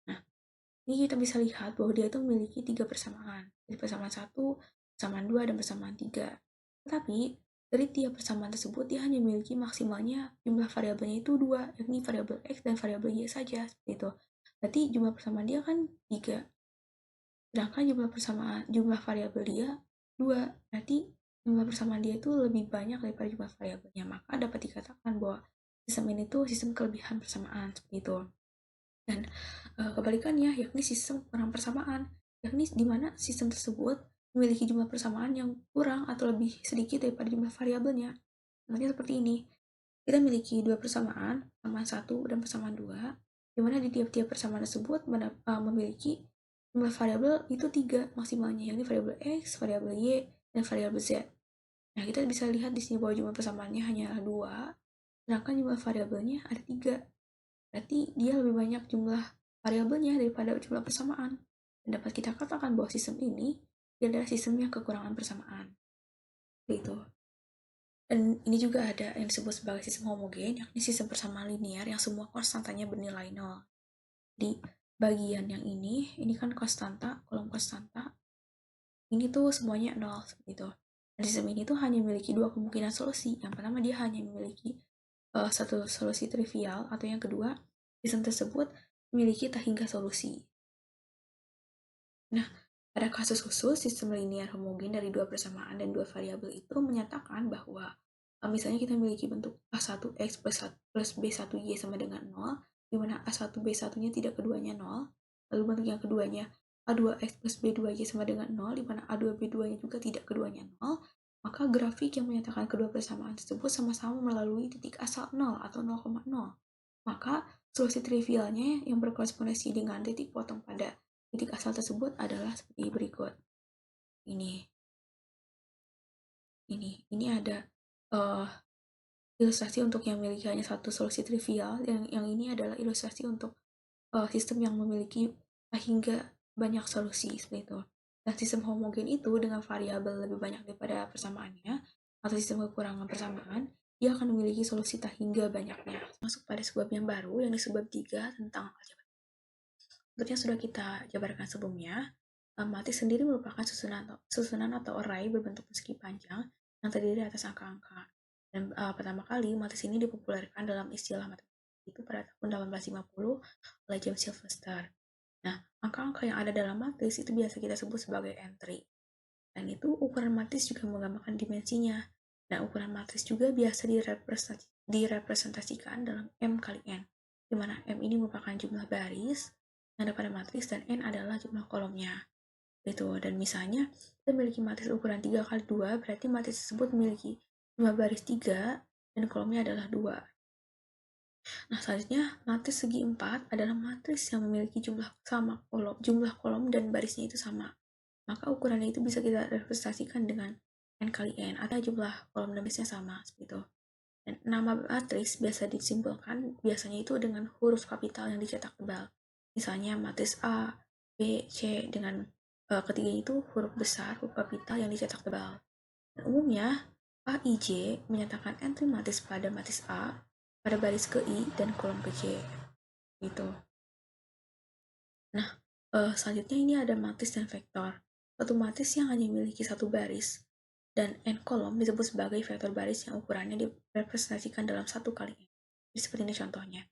Nah, ini kita bisa lihat bahwa dia itu memiliki 3 persamaan. Jadi persamaan 1, persamaan 2, dan persamaan 3. Tetapi, dari tiap persamaan tersebut, dia hanya memiliki maksimalnya jumlah variabelnya itu 2, yakni variabel X dan variabel Y saja. Seperti itu. Berarti jumlah persamaan dia kan 3. Sedangkan jumlah variabel dia 2. Berarti jumlah persamaan dia itu lebih banyak daripada jumlah variabelnya. Maka dapat dikatakan bahwa sistem ini tuh sistem kelebihan persamaan. Seperti itu. Dan kebalikannya, yakni sistem kurang persamaan, yakni di mana sistem tersebut memiliki jumlah persamaan yang kurang atau lebih sedikit daripada jumlah variabelnya. Contohnya seperti ini, kita memiliki dua persamaan, persamaan 1 dan persamaan 2, di mana di tiap-tiap persamaan tersebut memiliki jumlah variabel itu 3 maksimalnya, yakni variabel X, variabel Y, dan variabel Z. Nah, kita bisa lihat di sini bahwa jumlah persamaannya hanya 2, sedangkan jumlah variabelnya ada 3. Berarti dia lebih banyak jumlah variabelnya daripada jumlah persamaan. Dan dapat kita katakan bahwa sistem ini adalah sistem yang kekurangan persamaan. Begitu. Dan ini juga ada yang disebut sebagai sistem homogen, yakni sistem persamaan linear yang semua konstantanya bernilai 0. Di bagian yang ini kan konstanta, kolom konstanta. Ini tuh semuanya 0, gitu. Dan sistem ini tuh hanya memiliki dua kemungkinan solusi. Yang pertama, dia hanya memiliki satu solusi trivial, atau yang kedua, sistem tersebut memiliki tak hingga solusi. Nah, pada kasus khusus, sistem linear homogen dari dua persamaan dan dua variabel itu menyatakan bahwa misalnya kita memiliki bentuk A1X plus B1Y sama dengan 0, di mana A1B1-nya tidak keduanya 0, lalu bentuk yang keduanya A2X plus B2Y sama dengan 0, di mana A2B2-nya juga tidak keduanya 0, maka grafik yang menyatakan kedua persamaan tersebut sama-sama melalui titik asal 0 atau 0,0. Maka solusi trivialnya yang berkorespondensi dengan titik potong pada titik asal tersebut adalah seperti berikut. Ini ada ilustrasi untuk yang memiliki hanya satu solusi trivial, yang ini adalah ilustrasi untuk sistem yang memiliki hingga banyak solusi seperti itu. Dan sistem homogen itu dengan variabel lebih banyak daripada persamaannya, atau sistem kekurangan persamaan, dia akan memiliki solusi tak hingga banyaknya. Masuk pada sebab yang baru, yang disebab 3 tentang aljabar. Seperti yang sudah kita jabarkan sebelumnya, matris sendiri merupakan susunan atau array berbentuk persegi panjang yang terdiri atas angka-angka. Dan pertama kali matris ini dipopulerkan dalam istilah matematika itu pada tahun 1850 oleh James Sylvester. Nah, angka-angka yang ada dalam matris itu biasa kita sebut sebagai entry. Dan itu ukuran matris juga menggambarkan dimensinya. Dan ukuran matris juga biasa direpresentasikan dalam M kali N, di mana M ini merupakan jumlah baris yang ada pada matris dan N adalah jumlah kolomnya. Gitu. Dan misalnya kita memiliki matris ukuran 3 kali 2, berarti matris tersebut memiliki jumlah baris 3 dan kolomnya adalah 2. Nah, selanjutnya matris segi 4 adalah matris yang memiliki jumlah kolom dan barisnya itu sama. Maka ukurannya itu bisa kita representasikan dengan N kali N, atau jumlah kolom dan barisnya sama, seperti itu. Dan nama matris biasa disimpulkan biasanya itu dengan huruf kapital yang dicetak tebal. Misalnya matris A, B, C dengan ketiganya itu huruf besar, huruf kapital yang dicetak tebal. Dan umumnya A, I, J menyatakan entry matris pada matris A pada baris ke I dan kolom ke J. Gitu. Nah, selanjutnya ini ada matris dan vektor. Satu matris yang hanya memiliki satu baris dan n kolom disebut sebagai vektor baris yang ukurannya direpresentasikan dalam satu kali n. Jadi seperti ini contohnya.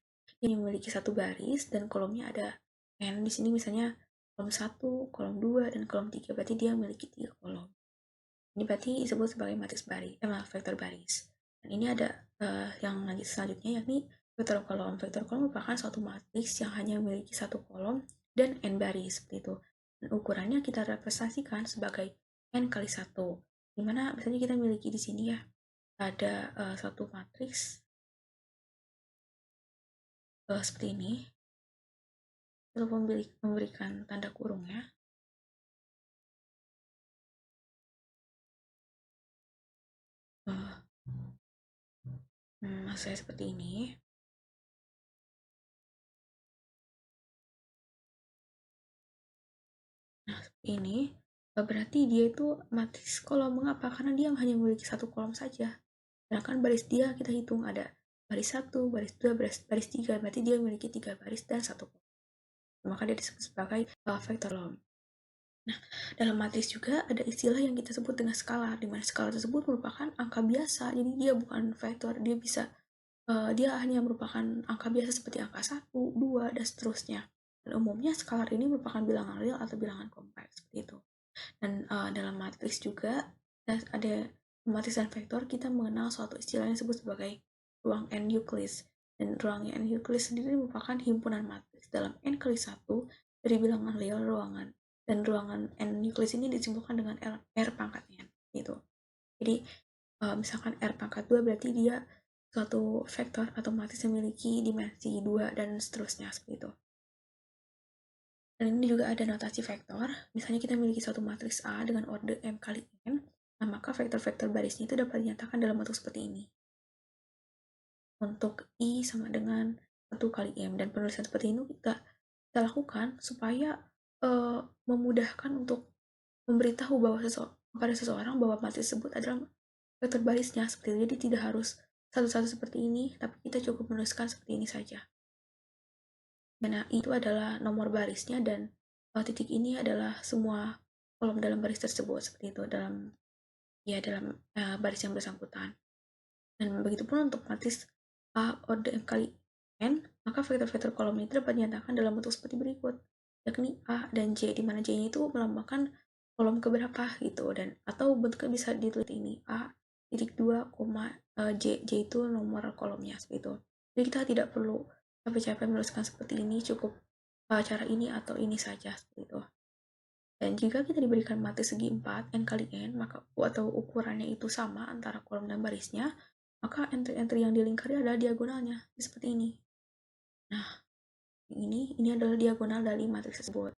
Ini memiliki satu baris dan kolomnya ada n. Di sini misalnya kolom 1, kolom 2, dan kolom 3. Berarti dia memiliki 3 kolom. Ini berarti disebut sebagai matris vektor baris. Dan ini ada yang selanjutnya, yakni vektor kolom. Vektor kolom merupakan suatu matriks yang hanya memiliki satu kolom dan n baris, seperti itu. Dan ukurannya kita representasikan sebagai n kali 1. Dimana misalnya kita memiliki di sini ya, ada suatu matriks seperti ini, lalu memberikan tanda kurungnya. Maksud saya seperti ini. Nah, seperti ini berarti dia itu matriks kolom. Mengapa? Karena dia hanya memiliki satu kolom saja. Sedangkan baris dia kita hitung ada baris 1, baris 2, baris 3. Berarti dia memiliki 3 baris dan 1 kolom. Maka dia disebut sebagai vektor kolom. Nah, dalam matriks juga ada istilah yang kita sebut dengan skalar, di mana skalar tersebut merupakan angka biasa. Jadi dia bukan vektor, dia hanya merupakan angka biasa seperti angka 1, 2, dan seterusnya. Dan umumnya skalar ini merupakan bilangan real atau bilangan kompleks seperti itu. Dan dalam matriks juga ada matriks dan vektor, kita mengenal suatu istilah yang disebut sebagai ruang N Euclid. Dan ruang N Euclid sendiri merupakan himpunan matriks dalam N kali 1 dari bilangan real ruangan. Dan ruangan N Euclid ini disimpulkan dengan R pangkat N gitu. Jadi misalkan R pangkat 2 berarti dia suatu vektor atau matriks yang memiliki dimensi 2 dan seterusnya seperti itu. Dan ini juga ada notasi vektor. Misalnya kita memiliki suatu matriks A dengan order M kali N, nah maka vektor-vektor barisnya itu dapat dinyatakan dalam bentuk seperti ini. Untuk I sama dengan 1 kali M, dan penulisan seperti ini kita lakukan supaya memudahkan untuk memberitahu kepada seseorang bahwa matriks tersebut adalah vektor barisnya seperti itu. Jadi tidak harus satu-satu seperti ini, tapi kita cukup menuliskan seperti ini saja. Mana itu adalah nomor barisnya dan titik ini adalah semua kolom dalam baris tersebut seperti itu dalam baris yang bersangkutan. Dan begitu pun untuk matriks A order M kali N, maka vektor-vektor kolom ini dapat dinyatakan dalam bentuk seperti berikut, yakni A dan J, di mana J itu melambangkan kolom keberapa gitu, dan atau bentuknya bisa ditulis ini A titik 2, J itu nomor kolomnya seperti itu. Jadi kita tidak perlu capek-capek menuliskan seperti ini, cukup cara ini atau ini saja seperti itu. Dan jika kita diberikan matriks segi 4 N kali N, maka atau ukurannya itu sama antara kolom dan barisnya, maka entry-entry yang dilingkari adalah diagonalnya seperti ini. Nah, ini adalah diagonal dari matriks tersebut.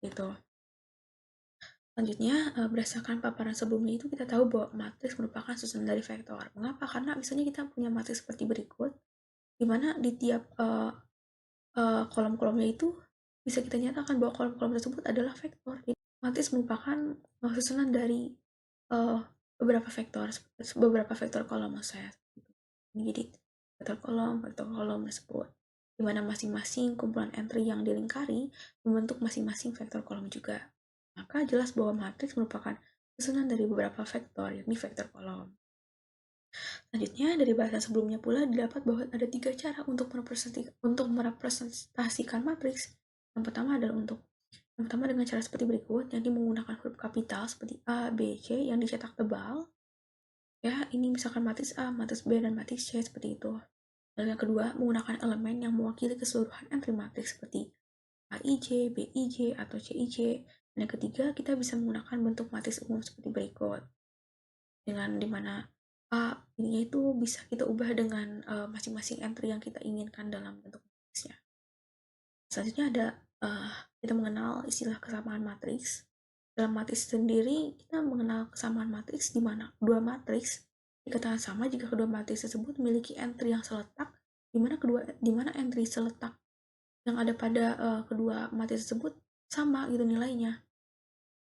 Gitu. Selanjutnya, berdasarkan paparan sebelumnya itu kita tahu bahwa matriks merupakan susunan dari vektor. Mengapa? Karena misalnya kita punya matriks seperti berikut, di mana di tiap kolom-kolomnya itu bisa kita nyatakan bahwa kolom-kolom tersebut adalah vektor. Jadi, matriks merupakan susunan dari beberapa vektor kolom maksud saya. Jadi vektor kolom tersebut, di mana masing-masing kumpulan entry yang dilingkari membentuk masing-masing vektor kolom juga. Maka jelas bahwa matriks merupakan susunan dari beberapa vektor, yakni vektor kolom. Selanjutnya, dari bahasan sebelumnya pula didapat bahwa ada 3 cara untuk merepresentasikan matriks. Yang pertama dengan cara seperti berikut, yakni menggunakan huruf kapital seperti A, B, C yang dicetak tebal. Ya, ini misalkan matriks A, matriks B, dan matriks C seperti itu. Lalu yang kedua, menggunakan elemen yang mewakili keseluruhan entry matriks seperti AIJ, BIJ, atau CIJ. Dan yang ketiga, kita bisa menggunakan bentuk matriks umum seperti berikut. Dengan dimana A ini itu bisa kita ubah dengan masing-masing entry yang kita inginkan dalam bentuk matriksnya. Selanjutnya ada kita mengenal istilah kesamaan matriks. Dalam matriks sendiri, kita mengenal kesamaan matriks di mana dua matriks dikatakan sama jika kedua matriks tersebut memiliki entry yang seletak, di mana entry seletak yang ada pada kedua matriks tersebut sama gitu nilainya.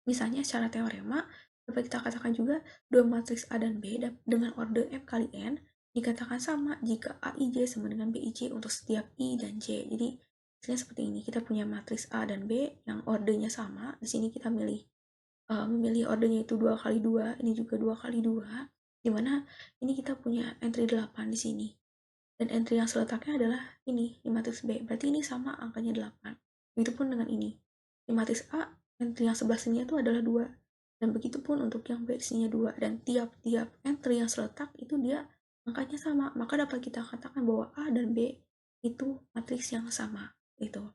Misalnya secara teorema dapat kita katakan juga dua matriks A dan B dengan order M kali N dikatakan sama jika AIJ sama dengan BIJ untuk setiap I dan J. Jadi misalnya seperti ini, kita punya matriks A dan B yang ordernya sama. Di sini kita memilih ordernya itu 2 kali 2, ini juga 2 kali 2, dimana ini kita punya entry 8 di sini. Dan entry yang seletaknya adalah ini, di matriks B. Berarti ini sama angkanya 8. Begitupun dengan ini. Di matriks A, entry yang sebelah sini itu adalah 2. Dan begitupun untuk yang B isinya 2. Dan tiap-tiap entry yang seletak itu dia angkanya sama. Maka dapat kita katakan bahwa A dan B itu matriks yang sama. Itu.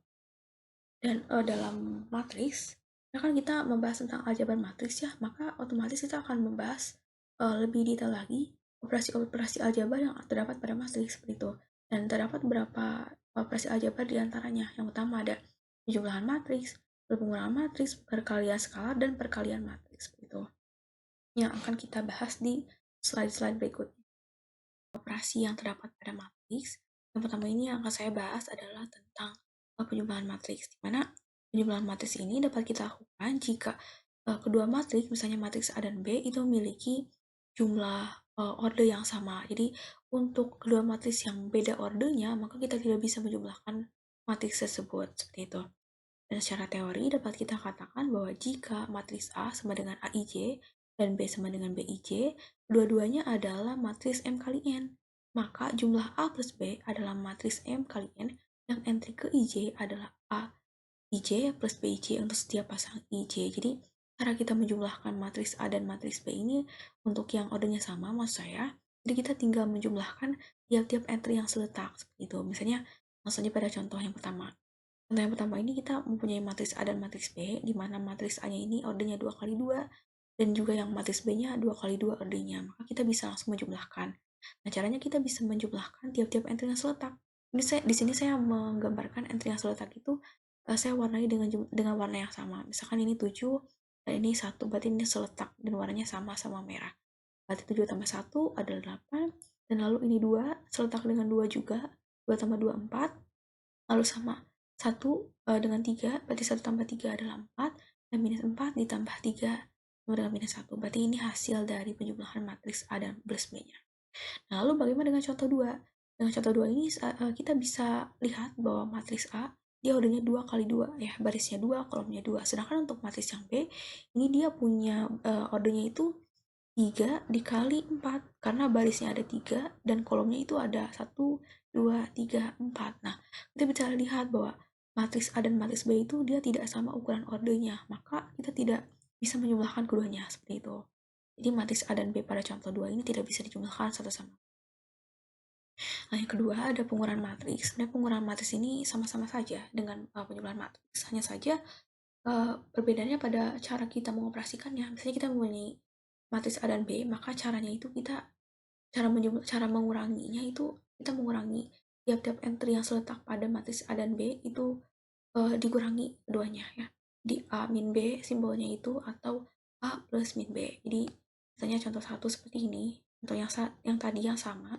Dan dalam matriks, kan kita membahas tentang aljabar matriks ya, maka otomatis kita akan membahas lebih detail lagi operasi-operasi aljabar yang terdapat pada matriks seperti itu. Dan terdapat beberapa operasi aljabar di antaranya. Yang utama ada penjumlahan matriks, pengurangan matriks, perkalian skalar, dan perkalian matriks seperti itu. Yang akan kita bahas di slide-slide berikutnya. Operasi yang terdapat pada matriks. Yang pertama ini yang akan saya bahas adalah tentang penjumlahan matriks, di mana penjumlahan matriks ini dapat kita lakukan jika kedua matriks, misalnya matriks A dan B, itu memiliki jumlah order yang sama. Jadi untuk kedua matriks yang beda ordernya, maka kita tidak bisa menjumlahkan matriks tersebut seperti itu. Dan secara teori dapat kita katakan bahwa jika matriks A sama dengan AIJ dan B sama dengan BIJ, dua-duanya adalah matriks M kali N. Maka jumlah A plus B adalah matriks M kali N yang entry ke IJ adalah A IJ plus BIJ untuk setiap pasang IJ. Jadi cara kita menjumlahkan matriks A dan matriks B ini untuk yang ordernya sama, maksud saya. Jadi kita tinggal menjumlahkan tiap-tiap entry yang seletak seperti itu. Misalnya, langsung pada contoh yang pertama. Contoh yang pertama ini kita mempunyai matriks A dan matriks B, di mana matriks A-nya ini ordernya 2 kali 2, dan juga yang matriks B-nya 2 kali 2 ordernya. Maka kita bisa langsung menjumlahkan. Nah, caranya kita bisa menjumlahkan tiap-tiap entry yang seletak. Di sini saya menggambarkan entry yang seletak itu saya warnai dengan warna yang sama. Misalkan ini 7 dan ini 1, berarti ini seletak dan warnanya sama-sama merah. Berarti 7 tambah 1 adalah 8, dan lalu ini 2 seletak dengan 2 juga. 2 tambah 2 4, lalu sama 1 dengan 3, berarti 1 tambah 3 adalah 4, dan minus 4 ditambah 3 sama dengan minus 1. Berarti ini hasil dari penjumlahan matriks A dan plus B-nya. Nah, lalu bagaimana dengan contoh 2? Dengan contoh 2 ini kita bisa lihat bahwa matriks A dia ordernya 2 kali 2 ya, barisnya 2, kolomnya 2. Sedangkan untuk matriks yang B, ini dia punya ordernya itu 3 dikali 4 karena barisnya ada 3 dan kolomnya itu ada 1, 2, 3, 4. Nah, kita bisa lihat bahwa matriks A dan matriks B itu dia tidak sama ukuran ordernya, maka kita tidak bisa menjumlahkan keduanya seperti itu. Jadi matriks A dan B pada contoh 2 ini tidak bisa dijumlahkan satu sama. Nah, yang kedua ada pengurangan matriks. Sebenarnya pengurangan matriks ini sama-sama saja dengan penjumlahan matriks. Hanya saja perbedaannya pada cara kita mengoperasikannya. Misalnya kita mempunyai matriks A dan B, maka caranya itu kita cara menguranginya itu kita mengurangi tiap-tiap entry yang terletak pada matriks A dan B itu dikurangi keduanya ya. Di A min B simbolnya itu atau A plus min B. Jadi misalnya contoh satu seperti ini, untuk yang tadi yang sama,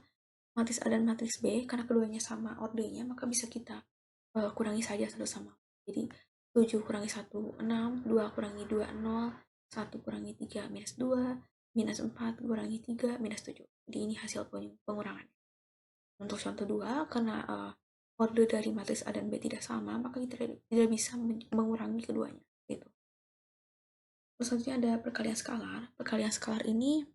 matriks A dan matriks B karena keduanya sama ordernya maka bisa kita kurangi saja satu sama. Jadi 7 kurangi 1, 6, 2 kurangi 2, 0, 1 kurangi 3, minus 2, minus 4 kurangi 3, minus 7. Jadi ini hasil pengurangan. Untuk contoh 2, karena order dari matriks A dan B tidak sama, maka kita tidak bisa mengurangi keduanya. Gitu. Terus selanjutnya ada perkalian skalar. Perkalian skalar ini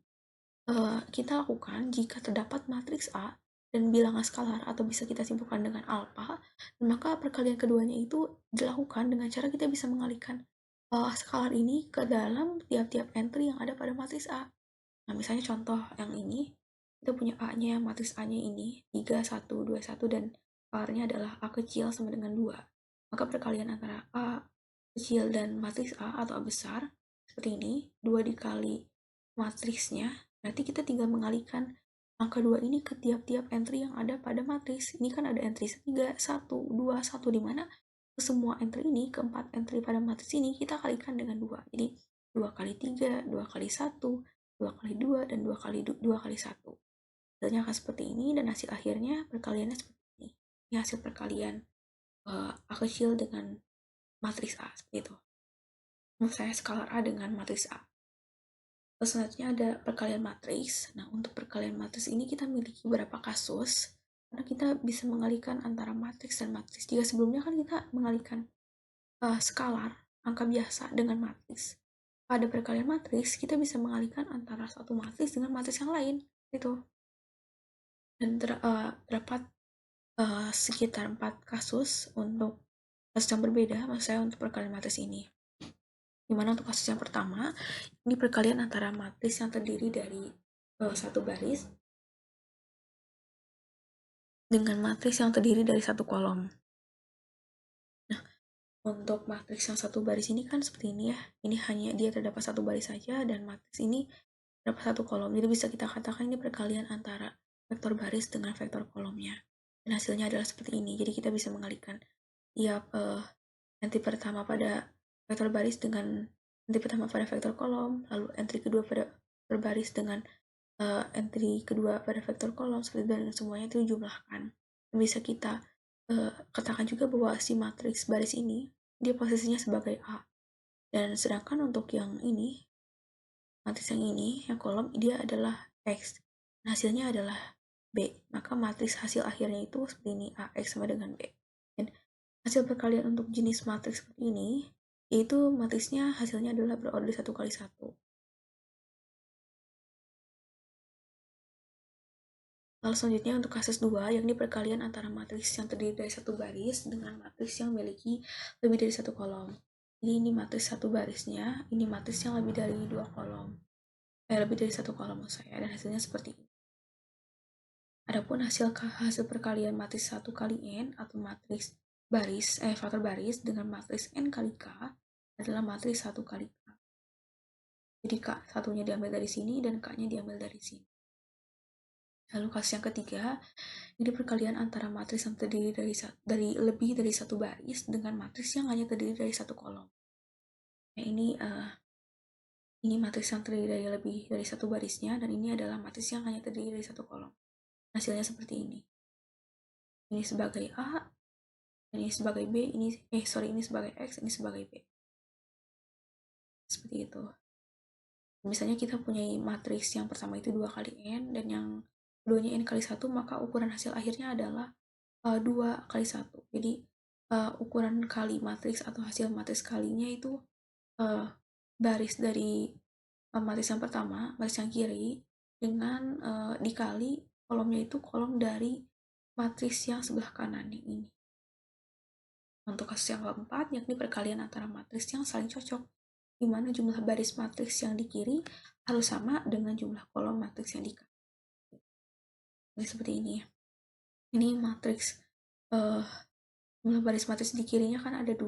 kita lakukan jika terdapat matriks A dan bilangan skalar atau bisa kita simpulkan dengan alfa, maka perkalian keduanya itu dilakukan dengan cara kita bisa mengalihkan skalar ini ke dalam tiap-tiap entry yang ada pada matriks A. Nah, misalnya contoh yang ini, kita punya A-nya, matriks A-nya ini 3, 1, 2, 1, dan skalarnya adalah A kecil sama dengan 2. Maka perkalian antara A kecil dan matriks A atau A besar, seperti ini, 2 dikali matriksnya, berarti kita tinggal mengalihkan angka 2 ini ke tiap-tiap entry yang ada pada matriks. Ini kan ada entry 3, 1, 2, 1, di mana ke semua entry ini, keempat entry pada matriks ini, kita kalikan dengan 2. Jadi 2 kali 3, 2 kali 1, 2 kali 2, dan 2 kali 2 kali 1. Hasilnya akan seperti ini, dan hasil akhirnya perkaliannya seperti ini. Ini hasil perkalian A kecil dengan matriks A, seperti itu. Misalnya skalar A dengan matriks A. Terus selanjutnya ada perkalian matriks. Nah, untuk perkalian matriks ini kita memiliki beberapa kasus, karena kita bisa mengalihkan antara matriks dan matriks. Jika sebelumnya kan kita mengalihkan skalar, angka biasa dengan matriks. Pada perkalian matriks, kita bisa mengalihkan antara satu matriks dengan matriks yang lain. Gitu. Dan terdapat sekitar 4 kasus untuk kasus yang berbeda, maksud saya untuk perkalian matriks ini. Dimana untuk kasus yang pertama, ini perkalian antara matriks yang terdiri dari satu baris dengan matriks yang terdiri dari satu kolom. Nah, untuk matriks yang satu baris ini kan seperti ini ya. Ini hanya dia terdapat satu baris saja, dan matriks ini terdapat satu kolom. Jadi bisa kita katakan ini perkalian antara vektor baris dengan vektor kolomnya. Dan hasilnya adalah seperti ini. Jadi kita bisa mengalihkan tiap entry pertama pada vektor baris dengan entry pertama pada vektor kolom, lalu entry kedua pada vektor baris dengan entry kedua pada vektor kolom, seperti itu, dan semuanya itu dijumlahkan. Dan bisa kita katakan juga bahwa si matriks baris ini dia posisinya sebagai A. Dan sedangkan untuk yang ini, matriks yang ini, yang kolom, dia adalah X. Dan hasilnya adalah B. Maka matriks hasil akhirnya itu seperti ini, AX sama dengan B. Dan hasil perkalian untuk jenis matriks seperti ini, yaitu matriksnya hasilnya adalah berorder 1 kali 1. Lalu selanjutnya untuk kasus 2, yakni perkalian antara matriks yang terdiri dari satu baris dengan matriks yang memiliki lebih dari satu kolom. Jadi ini matriks satu barisnya, ini matriks yang lebih dari dua kolom. Lebih dari satu kolom maksud saya, dan hasilnya seperti ini. Adapun hasil perkalian matriks 1 kali N atau matriks faktor baris dengan matriks N kali K adalah matriks 1 kali K. Jadi K satunya diambil dari sini dan K-nya diambil dari sini. Lalu kasus yang ketiga, ini perkalian antara matriks yang terdiri dari lebih dari satu baris dengan matriks yang hanya terdiri dari satu kolom. Nah, ini matriks yang terdiri dari lebih dari satu barisnya, dan ini adalah matriks yang hanya terdiri dari satu kolom. Hasilnya seperti ini. Ini sebagai A, ini sebagai B, ini sebagai X, ini sebagai B. Seperti itu. Misalnya kita punya matriks yang pertama itu 2 kali N, dan yang keduanya N kali 1, maka ukuran hasil akhirnya adalah 2 kali 1. Jadi ukuran kali matriks atau hasil matriks kalinya itu baris dari matriks yang pertama, baris yang kiri, dengan dikali kolomnya itu kolom dari matriks yang sebelah kanan yang ini. Untuk kasus yang keempat, yakni perkalian antara matriks yang saling cocok, di mana jumlah baris matriks yang di kiri harus sama dengan jumlah kolom matriks yang di kanan. Jadi seperti ini ya. Ini matriks jumlah baris matriks di kirinya kan ada 2,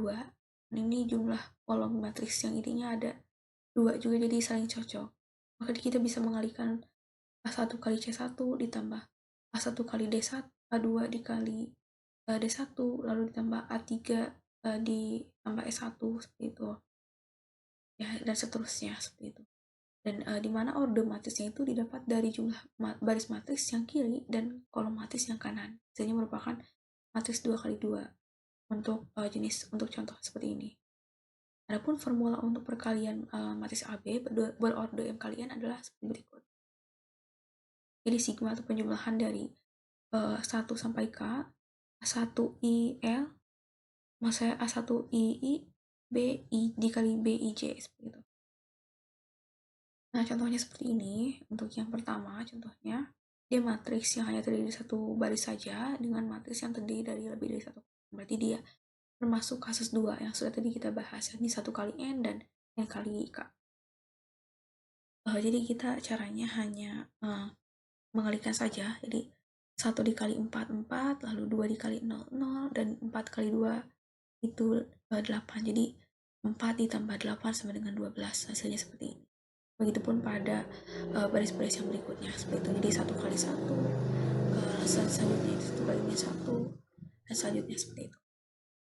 dan ini jumlah kolom matriks yang ininya ada 2 juga, jadi saling cocok. Maka kita bisa mengalihkan A1 kali C1 ditambah A1 kali D1, A2 dikali D1, lalu ditambah A3 ditambah S1, seperti itu. Ya, dan seterusnya, seperti itu. Dan di mana orde matriksnya itu didapat dari jumlah baris matriks yang kiri dan kolom matriks yang kanan. Hasilnya merupakan matriks 2 kali 2 untuk untuk contoh seperti ini. Adapun formula untuk perkalian matriks AB berorde M kali N adalah seperti berikut. Jadi sigma atau penjumlahan dari 1 sampai K, A1IL, maksudnya A1II, BI dikali BIJ, seperti itu. Nah, contohnya seperti ini. Untuk yang pertama, contohnya, dia matriks yang hanya terdiri dari satu baris saja dengan matriks yang terdiri dari lebih dari satu. Berarti dia termasuk kasus 2 yang sudah tadi kita bahas, yakni 1 kali N dan N kali K. Jadi kita caranya hanya mengalihkan saja. Jadi 1 dikali 4, 4, lalu 2 dikali 0, 0, dan 4 kali 2 itu 8. Jadi 4 ditambah 8 sama dengan 12. Hasilnya seperti ini. Begitupun pada baris-baris yang berikutnya, seperti itu. Jadi 1 kali 1, selanjutnya itu 1 kali 1, dan selanjutnya seperti itu.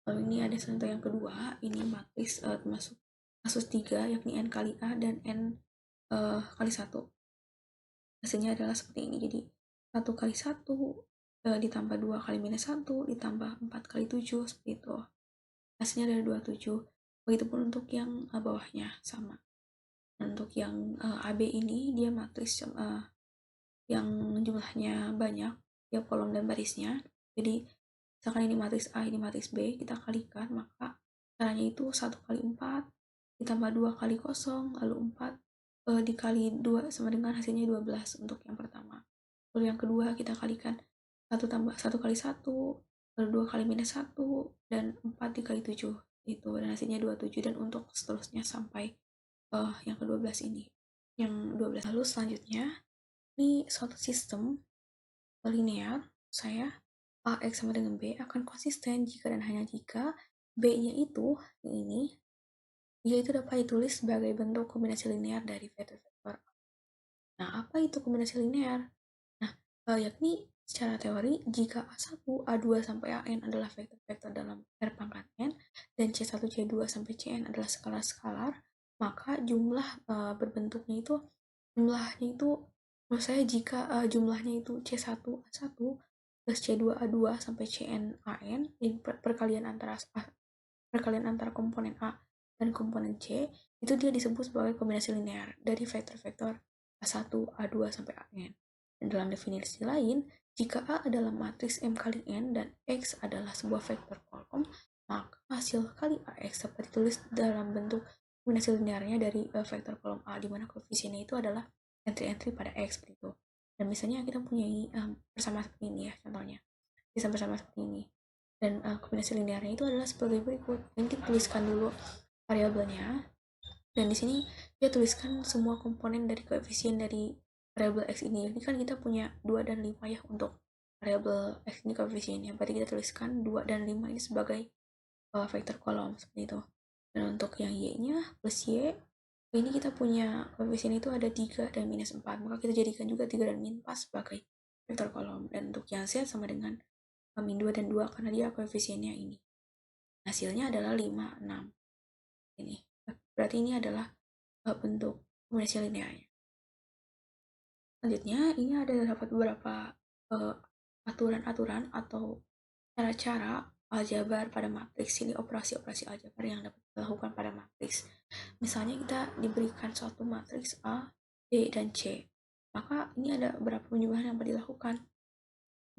Lalu ini ada contoh yang kedua, ini matriks termasuk kasus 3, yakni N kali A dan N kali 1. Hasilnya adalah seperti ini. Jadi 1 kali 1 ditambah 2 kali minus 1 ditambah 4 kali 7, seperti itu. Hasilnya adalah 27. Begitupun untuk yang bawahnya sama. Dan untuk yang AB ini dia matriks yang jumlahnya banyak, tiap kolom dan barisnya. Jadi misalkan ini matriks A, ini matriks B, kita kalikan, maka caranya itu 1 kali 4 ditambah 2 kali 0, lalu 4 dikali 2 sama dengan hasilnya 12 untuk yang pertama. Lalu yang kedua kita kalikan 1 kali 1, lalu 2 kali minus 1, dan 4 dikali 7, itu, dan hasilnya 27, dan untuk seterusnya sampai yang ke-12 ini. Yang 12. Lalu selanjutnya, ini suatu sistem linear, saya AX sama dengan B akan konsisten jika dan hanya jika B-nya itu, ini, jika itu dapat ditulis sebagai bentuk kombinasi linear dari vektor-vektor. apa itu kombinasi linear? Nah, yakni secara teori jika A1, A2 sampai AN adalah vektor-vektor dalam R pangkat n dan C1, C2 sampai Cn adalah skalar-skalar, maka berbentuknya itu jumlahnya itu maksud saya jika jumlahnya itu C1 A1 plus C2 A2 sampai Cn AN ini perkalian antara komponen A dan komponen C itu dia disebut sebagai kombinasi linear dari vektor-vektor A1, A2 sampai AN. Dan dalam definisi lain, jika A adalah matriks M kali N dan X adalah sebuah vektor kolom, maka hasil kali AX dapat ditulis dalam bentuk kombinasi linearnya dari vektor kolom A, di mana koefisiennya itu adalah entry-entry pada X seperti itu. Dan misalnya kita punya persamaan seperti ini ya, contohnya. Bisa bersama seperti ini. Dan kombinasi linearnya itu adalah sebagai berikut. Ini kita tuliskan dulu variabelnya. Dan di sini dia tuliskan semua komponen dari koefisien dari variabel x ini. Ini kan kita punya 2 dan 5 ya untuk variabel x ini koefisiennya. Berarti kita tuliskan 2 dan 5 ini sebagai vektor kolom seperti itu. Dan untuk yang y-nya plus y, ini kita punya koefisien itu ada 3 dan minus 4. Maka kita jadikan juga 3 dan min 4 sebagai vektor kolom. Dan untuk yang z sama dengan min 2 dan 2 karena dia koefisiennya ini. Hasilnya adalah 5, 6. Ini. Berarti ini adalah bentuk kombinasi linearnya. Selanjutnya, ini ada terdapat beberapa aturan-aturan atau cara-cara aljabar pada matriks. Ini operasi-operasi aljabar yang dapat dilakukan pada matriks. Misalnya kita diberikan suatu matriks A, B, dan C. Maka ini ada beberapa penjumlahan yang dapat dilakukan.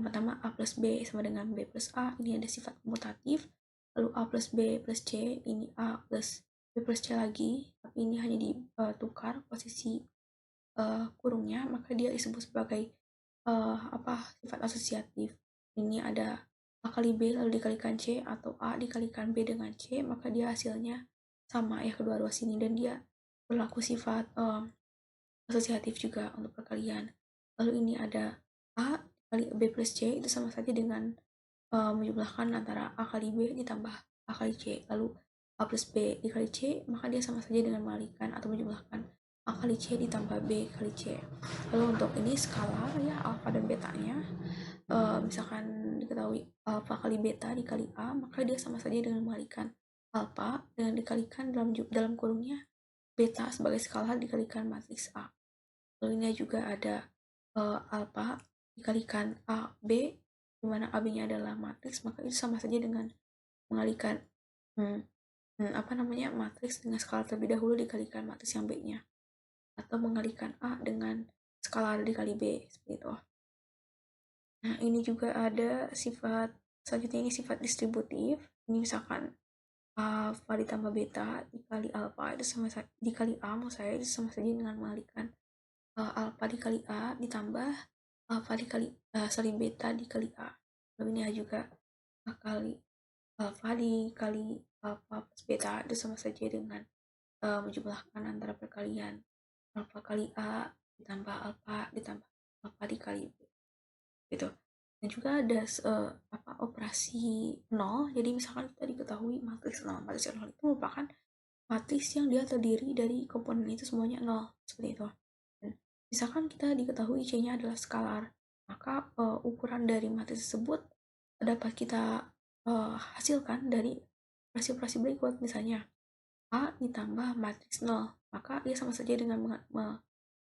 Yang pertama, A plus B sama dengan B plus A. Ini ada sifat komutatif. Lalu A plus B plus C, ini A plus B plus C lagi. Tapi ini hanya ditukar posisi kurungnya, maka dia disebut sebagai sifat asosiatif. Ini ada A kali B lalu dikalikan C, atau A dikalikan B dengan C, maka dia hasilnya sama ya kedua ruas ini, dan dia berlaku sifat asosiatif juga untuk perkalian. Lalu ini ada A kali B plus C itu sama saja dengan menjumlahkan antara A kali B ditambah A kali C. Lalu A plus B dikali C, maka dia sama saja dengan mengalihkan atau menjumlahkan A kali C ditambah B kali C. Lalu untuk ini skalar ya, alfa dan betanya. Misalkan diketahui alfa kali beta dikali A, maka dia sama saja dengan mengalihkan alfa dengan dikalikan dalam kurungnya beta sebagai skalar dikalikan matriks A. Lalu ini juga ada alfa dikalikan A, B, di mana AB-nya adalah matriks, maka itu sama saja dengan mengalihkan matriks dengan skalar terlebih dahulu dikalikan matriks yang B-nya, atau mengalihkan A dengan skalar dikali B, seperti itu. Nah, ini juga ada sifat selanjutnya, ini sifat distributif. Ini misalkan alfa ditambah beta dikali alfa itu sama saja dikali A, mau saya itu sama saja dengan mengalihkan alfa dikali A ditambah alfa dikali beta dikali A. Lalu ini juga kali alfa dikali alfa plus beta itu sama saja dengan menjumlahkan antara perkalian alfa kali A ditambah alfa dikali B gitu. Dan juga ada operasi 0. Jadi misalkan kita diketahui matriks 0 itu merupakan matriks yang dia terdiri dari komponen itu semuanya 0 seperti itu. Dan misalkan kita diketahui C-nya adalah skalar, maka ukuran dari matriks tersebut dapat kita hasilkan dari operasi-operasi berikut. Misalnya A ditambah matriks 0, maka ia sama saja dengan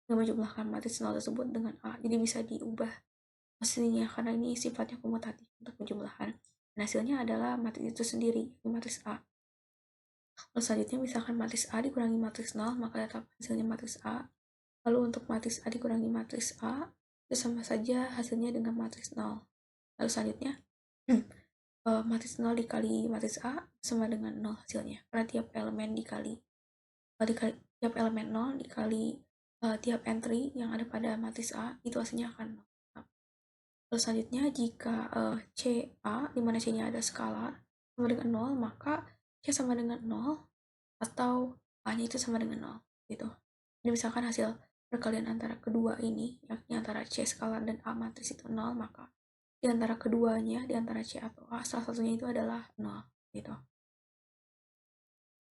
menjumlahkan matriks 0 tersebut dengan A. Jadi bisa diubah hasilnya karena ini sifatnya komutatif untuk penjumlahan. Dan hasilnya adalah matriks itu sendiri, matriks A. Lalu selanjutnya misalkan matriks A dikurangi matriks 0, maka tetap hasilnya matriks A. Lalu untuk matriks A dikurangi matriks A, itu sama saja hasilnya dengan matriks 0. Lalu selanjutnya, matriks 0 dikali matriks A sama dengan 0 hasilnya. Karena tiap elemen tiap elemen 0 dikali tiap entry yang ada pada matriks A, itu hasilnya akan 0. Lalu selanjutnya, jika CA, di mana C-nya ada skalar, sama dengan 0, maka C sama dengan 0, atau A-nya itu sama dengan 0. Gitu. Jadi misalkan hasil perkalian antara kedua ini, yakni antara C skalar dan A matriks itu 0, maka di antara keduanya, di antara C atau A, salah satunya itu adalah 0. Gitu.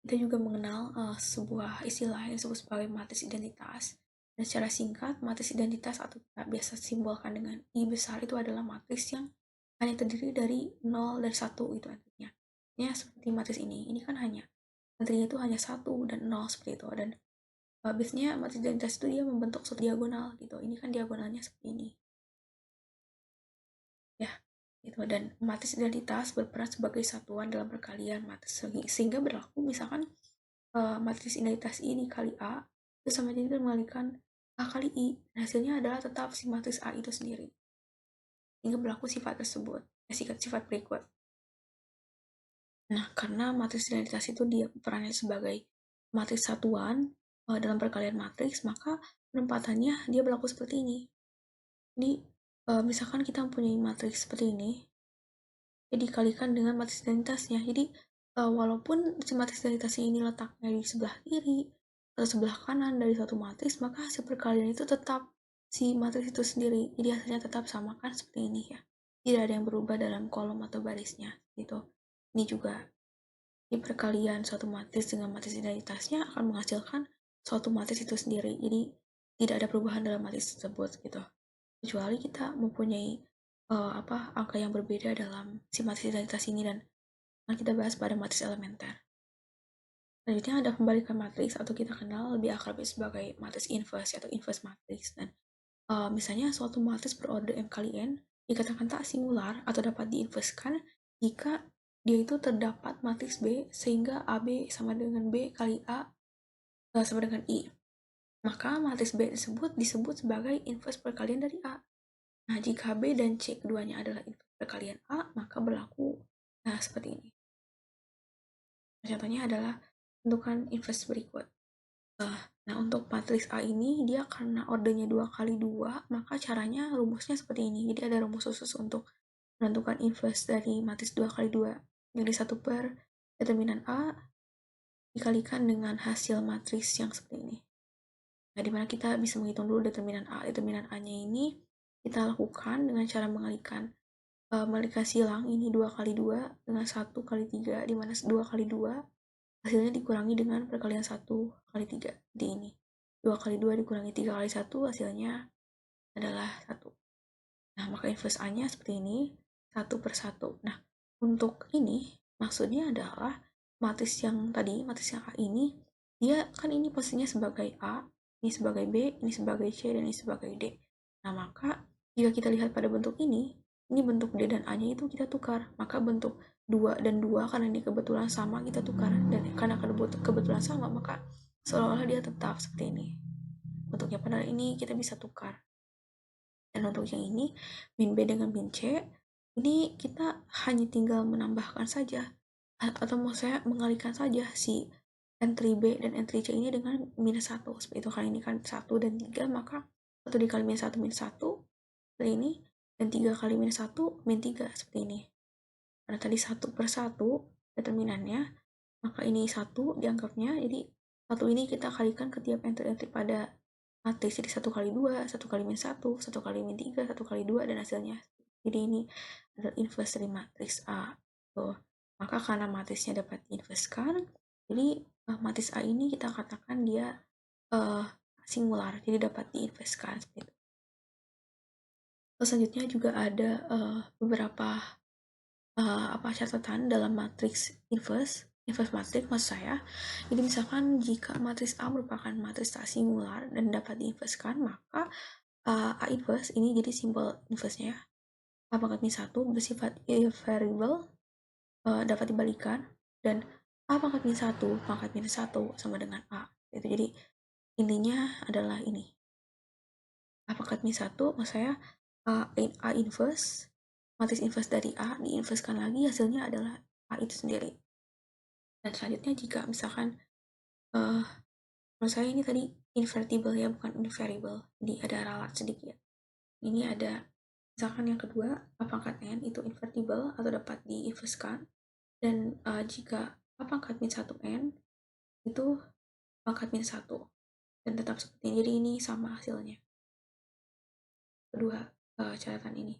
Kita juga mengenal sebuah istilah yang disebut sebagai matriks identitas. Dan secara singkat, matriks identitas atau kita biasa simbolkan dengan I besar itu adalah matriks yang hanya terdiri dari 0 dan 1 itu artinya. Ya, seperti matriks ini kan hanya entrinya itu hanya 1 dan 0 seperti itu. Dan biasanya matriks identitas itu dia membentuk suatu diagonal gitu. Ini kan diagonalnya seperti ini. Ya, gitu. Dan matriks identitas berperan sebagai satuan dalam perkalian matriks sehingga berlaku misalkan matriks identitas ini kali A itu sama dengan mengalikan A kali I. Dan hasilnya adalah tetap si matriks A itu sendiri. Hingga berlaku sifat tersebut, sifat berikut. Nah, karena matriks identitas itu dia perannya sebagai matriks satuan dalam perkalian matriks, maka penempatannya dia berlaku seperti ini. Jadi, misalkan kita mempunyai matriks seperti ini, ya dikalikan dengan matriks identitasnya. Jadi, walaupun si matriks identitasnya ini letaknya di sebelah kiri atau sebelah kanan dari suatu matriks, maka hasil perkalian itu tetap si matriks itu sendiri. Jadi hasilnya tetap sama kan seperti ini ya. Tidak ada yang berubah dalam kolom atau barisnya gitu. Ini juga di perkalian suatu matriks dengan matriks identitasnya akan menghasilkan suatu matriks itu sendiri. Jadi tidak ada perubahan dalam matriks tersebut gitu. Kecuali kita mempunyai angka yang berbeda dalam si matriks identitas ini dan akan kita bahas pada matriks elementer. Selanjutnya ada pembalikan matriks atau kita kenal lebih akrab sebagai matriks inverse atau inverse matriks. Dan misalnya suatu matriks berorder M kali N dikatakan tak singular atau dapat diinverskan jika dia itu terdapat matriks B sehingga AB sama dengan B kali A sama dengan I. Maka matriks B tersebut disebut sebagai inverse perkalian dari A. Nah, jika B dan C keduanya adalah inverse perkalian A, maka berlaku seperti ini. Contohnya adalah bentukan inverse berikut. Nah, untuk matriks A ini, dia karena ordernya 2 kali 2, maka caranya rumusnya seperti ini. Jadi ada rumus khusus untuk menentukan inverse dari matriks 2 kali 2. Jadi 1 per determinan A dikalikan dengan hasil matriks yang seperti ini. Nah, dimana kita bisa menghitung dulu determinan A. Determinan A-nya ini kita lakukan dengan cara mengalihkan silang ini 2 kali 2 dengan 1 kali 3, dimana 2 kali 2 hasilnya dikurangi dengan perkalian 1 kali 3. Jadi ini 2 kali 2 dikurangi 3 kali 1 hasilnya adalah 1. Nah, maka inverse A-nya seperti ini, 1 per 1. Nah, untuk ini maksudnya adalah matriks yang tadi, matriks yang A ini, dia kan ini posisinya sebagai A, ini sebagai B, ini sebagai C, dan ini sebagai D. Nah, maka jika kita lihat pada bentuk ini bentuk D dan A-nya itu kita tukar. Maka bentuk 2 dan 2 karena ini kebetulan sama kita tukar. Dan karena kebetulan sama, maka seolah-olah dia tetap seperti ini. Bentuknya padahal ini kita bisa tukar. Dan untuk yang ini, min B dengan min C, ini kita hanya tinggal menambahkan saja. Atau mau saya mengalihkan saja si entry B dan entry C ini dengan minus 1. Seperti itu, kali ini kan 1 dan 3, maka 1 dikali minus 1, minus 1, seperti ini. Dan 3 kali minus 1, min 3, seperti ini. Karena tadi 1 per 1 determinannya, maka ini 1 dianggapnya, jadi 1 ini kita kalikan ke tiap entry-entry pada matriks, jadi 1 kali 2, 1 kali min 1, 1 kali min 3, 1 kali 2, dan hasilnya. Jadi ini adalah inverse dari matriks A. Tuh. Maka karena matriksnya dapat diinverskan, jadi matriks A ini kita katakan dia singular, jadi dapat diinverskan seperti itu. Terus selanjutnya juga ada beberapa catatan dalam matriks inverse matriks maksud saya. Jadi misalkan jika matriks A merupakan matriks tak singular dan dapat diinverskan, maka A inverse ini jadi simbol inverse-nya ya. A pangkat min 1 bersifat invariable dapat dibalikan, dan A pangkat min 1 pangkat minus 1 sama dengan A. Itu jadi intinya adalah ini. A pangkat min 1 maksud saya A inverse, matriks inverse dari A diinverskan lagi, hasilnya adalah A itu sendiri. Dan selanjutnya jika misalkan menurut saya ini tadi invertible ya, bukan invariable, jadi ada ralat sedikit. Ini ada misalkan yang kedua, A pangkat N itu invertible atau dapat diinverskan, dan jika A pangkat min 1 N itu pangkat min 1 dan tetap seperti ini, jadi ini sama hasilnya. Kedua catatan ini.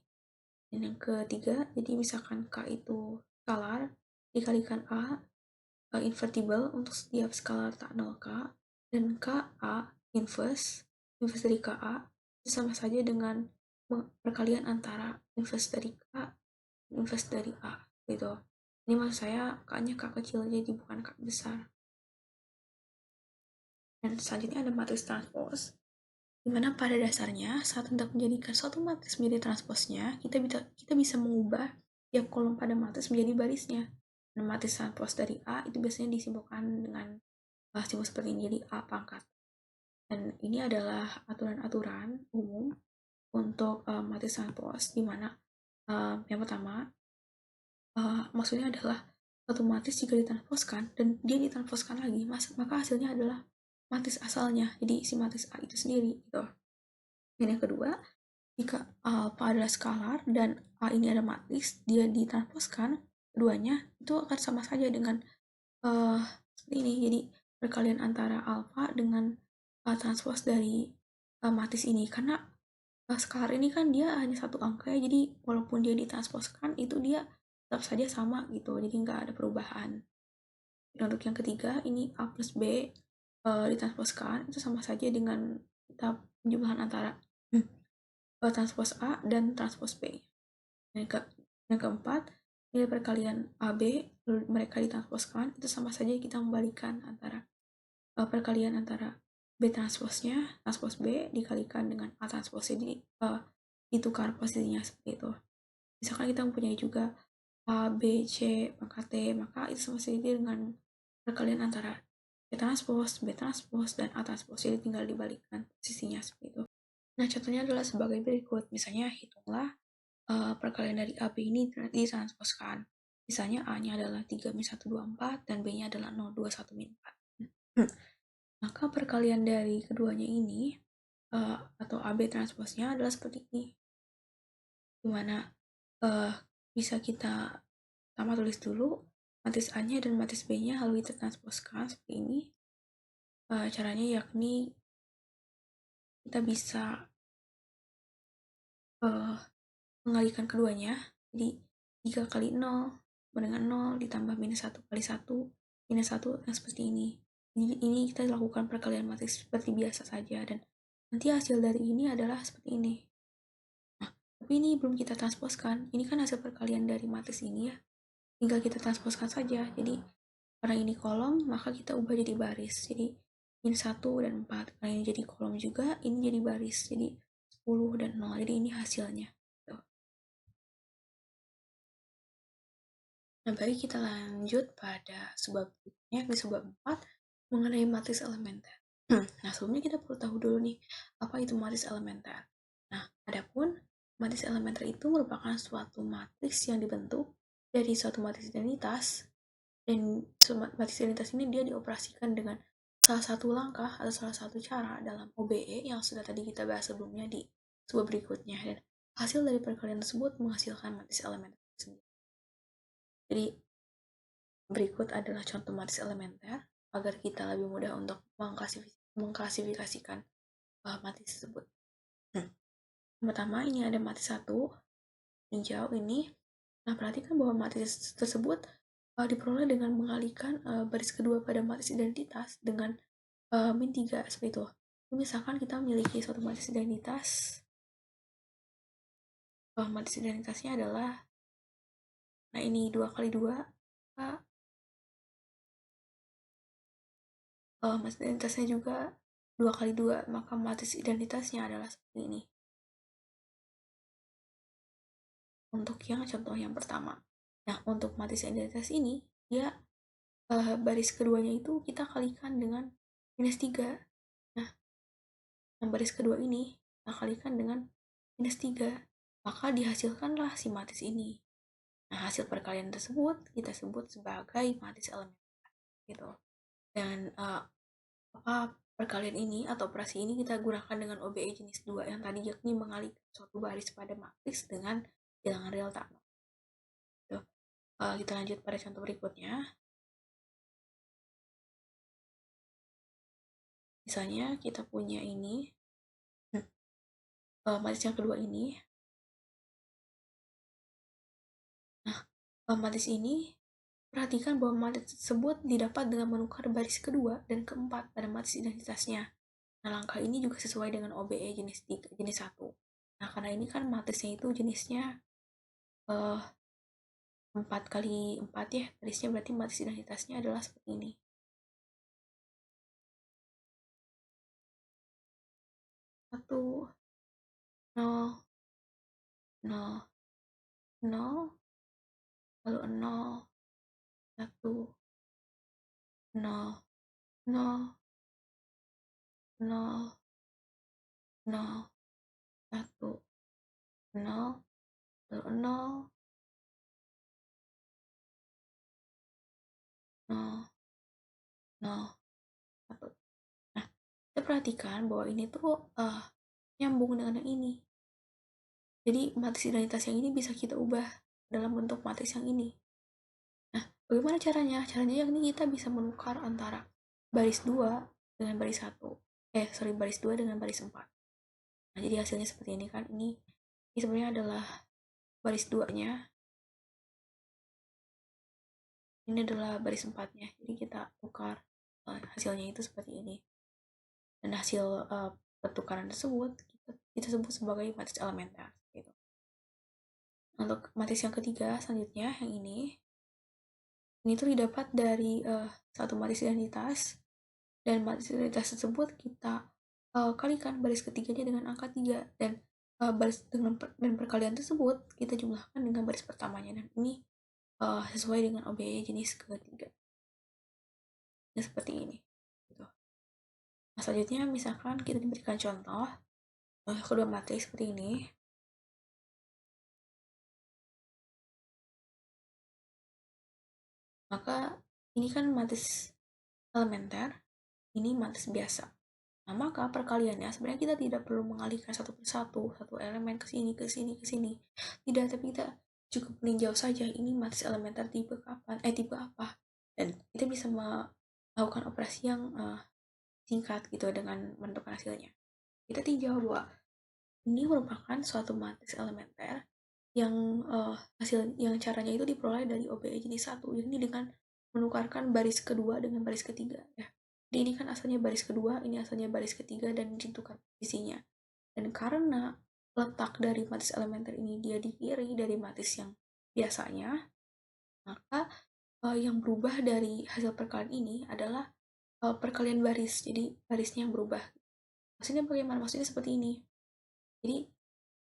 Dan yang ketiga, jadi misalkan K itu skalar dikalikan A invertible untuk setiap skalar tak 0K, dan KA inverse inverse dari KA itu sama saja dengan perkalian antara inverse dari K dan inverse dari A gitu. Ini maksud saya K-nya K kecil jadi bukan K besar. Dan selanjutnya ada matriks transpose, di mana pada dasarnya saat hendak menjadikan suatu matriks menjadi transposnya, kita bisa mengubah tiap kolom pada matriks menjadi barisnya. Dan matriks transpose dari A itu biasanya disimbolkan dengan simbol seperti ini, jadi A pangkat. Dan ini adalah aturan-aturan umum untuk matriks transpose, di mana yang pertama maksudnya adalah satu matriks jika ditransposkan dan dia ditransposkan lagi, maka hasilnya adalah matriks asalnya, jadi si matriks A itu sendiri gitu. Dan yang kedua, jika alpha adalah skalar dan A ini ada matriks, dia ditransposkan, keduanya itu akan sama saja dengan seperti ini. Jadi perkalian antara alpha dengan transpos dari matriks ini, karena skalar ini kan dia hanya satu angka ya, jadi walaupun dia ditransposkan itu dia tetap saja sama gitu, jadi nggak ada perubahan. Dan untuk yang ketiga, ini A plus B ditransposkan itu sama saja dengan kita penjumlahan antara transpos A dan transpos B. Yang keempat, nilai perkalian AB mereka ditransposkan itu sama saja kita membalikan antara perkalian antara B transposnya, transpos B dikalikan dengan A transposnya, jadi ditukar posisinya seperti itu. Misalkan kita mempunyai juga A, B, C, maka T, maka itu sama saja dengan perkalian antara B transpos, B transpos, dan A transpos, jadi tinggal dibalikkan posisinya seperti itu. Nah, contohnya adalah sebagai berikut. Misalnya, hitunglah perkalian dari AB ini ditransposkan. Misalnya A-nya adalah 3 min 1, 2, 4, dan B-nya adalah 0, 2, 1, min 4. Maka perkalian dari keduanya ini, atau AB transposnya adalah seperti ini. Dimana bisa kita pertama tulis dulu matriks A-nya dan matriks B-nya, lalu kita transposkan seperti ini. Caranya yakni kita bisa mengalihkan keduanya, jadi 3 kali 0 sama dengan 0 ditambah minus 1 kali 1 minus 1 yang seperti ini. Jadi ini kita lakukan perkalian matriks seperti biasa saja, dan nanti hasil dari ini adalah seperti ini. Nah, tapi ini belum kita transposkan, ini kan hasil perkalian dari matriks ini ya, tinggal kita transposkan saja. Jadi karena ini kolom, maka kita ubah jadi baris, jadi min 1 dan 4, karena ini jadi kolom juga, ini jadi baris, jadi 10 dan 0, jadi ini hasilnya. Nah, baik, kita lanjut pada sebab berikutnya, di sebab 4, mengenai matriks elementer. Nah, sebelumnya kita perlu tahu dulu nih, apa itu matriks elementer. Nah, adapun matriks elementer itu merupakan suatu matriks yang dibentuk dari suatu matriks identitas, dan matriks identitas ini dia dioperasikan dengan salah satu langkah atau salah satu cara dalam OBE yang sudah tadi kita bahas sebelumnya di sebab berikutnya, dan hasil dari perkalian tersebut menghasilkan matriks elementer sendiri. Jadi berikut adalah contoh matriks elementer agar kita lebih mudah untuk mengklasifikasikan matriks tersebut. Yang pertama, ini ada matriks 1 hijau ini. Nah, perhatikan bahwa matriks tersebut diperoleh dengan mengalihkan baris kedua pada matriks identitas dengan min 3 seperti itu. Misalkan kita memiliki suatu matriks identitas, matriks identitasnya adalah, nah ini 2 kali 2, matriks identitasnya juga 2 kali 2, maka matriks identitasnya adalah seperti ini. Untuk yang contoh yang pertama. Nah, untuk matriks identitas ini, dia baris keduanya itu kita kalikan dengan minus 3. Nah, yang baris kedua ini kita kalikan dengan minus 3. Maka dihasilkanlah si matriks ini. Nah, hasil perkalian tersebut kita sebut sebagai matriks elementer. Gitu. Dan perkalian ini atau operasi ini kita gunakan dengan OBE jenis 2 yang tadi, yakni mengalihkan suatu baris pada matriks dengan bilangan real tak nol. Kita lanjut pada contoh berikutnya. Misalnya kita punya ini, matriks yang kedua ini. Nah, matriks ini, perhatikan bahwa matriks tersebut didapat dengan menukar baris kedua dan keempat pada matriks identitasnya. Nah, langkah ini juga sesuai dengan OBE jenis 1. Nah, karena ini kan matrisnya itu jenisnya 4 kali 4 ya, garisnya berarti matris identitasnya adalah seperti ini. 1, 0, 0, 0, lalu 0, 1, 0, 0, 0, 0, 1, 0, lalu 0, 0, 0, 1. Nah, kita perhatikan bahwa ini tuh nyambung dengan yang ini. Jadi matris identitas yang ini bisa kita ubah dalam bentuk matris yang ini. Nah, bagaimana caranya? Caranya yakni kita bisa menukar antara baris 2 dengan baris 1. Baris 2 dengan baris 4. Nah, jadi hasilnya seperti ini kan. Ini sebenarnya adalah baris 2-nya. Ini adalah baris 4-nya. Jadi kita tukar hasilnya itu seperti ini. Dan hasil pertukaran tersebut kita sebut sebagai matris elementer. Gitu. Untuk matris yang ketiga selanjutnya yang ini tuh didapat dari satu matris identitas, dan matris identitas tersebut kita kalikan baris ketiganya dengan angka 3, dan dan perkalian tersebut kita jumlahkan dengan baris pertamanya, dan ini sesuai dengan OBE jenis ketiga. Nah, seperti ini. Gitu. Nah, selanjutnya misalkan kita diberikan contoh kedua matris seperti ini. Maka ini kan matris elementer, ini matris biasa. Nah, maka perkaliannya sebenarnya kita tidak perlu mengalihkan satu persatu, satu elemen ke sini, ke sini, ke sini. Tidak, tapi kita cukup meninjau saja ini matris elementer tipe apa. Dan kita bisa melakukan operasi yang singkat gitu dengan menentukan hasilnya. Kita tinjau bahwa ini merupakan suatu matris elementer yang caranya itu diperoleh dari OBE jenis 1, yakni dengan menukarkan baris kedua dengan baris ketiga ya. Jadi ini kan asalnya baris kedua, ini asalnya baris ketiga, dan ditukar posisinya. Dan karena letak dari matris elementer ini dia di kiri dari matris yang biasanya, maka yang berubah dari hasil perkalian ini adalah perkalian baris. Jadi barisnya yang berubah. Maksudnya bagaimana? Maksudnya seperti ini. Jadi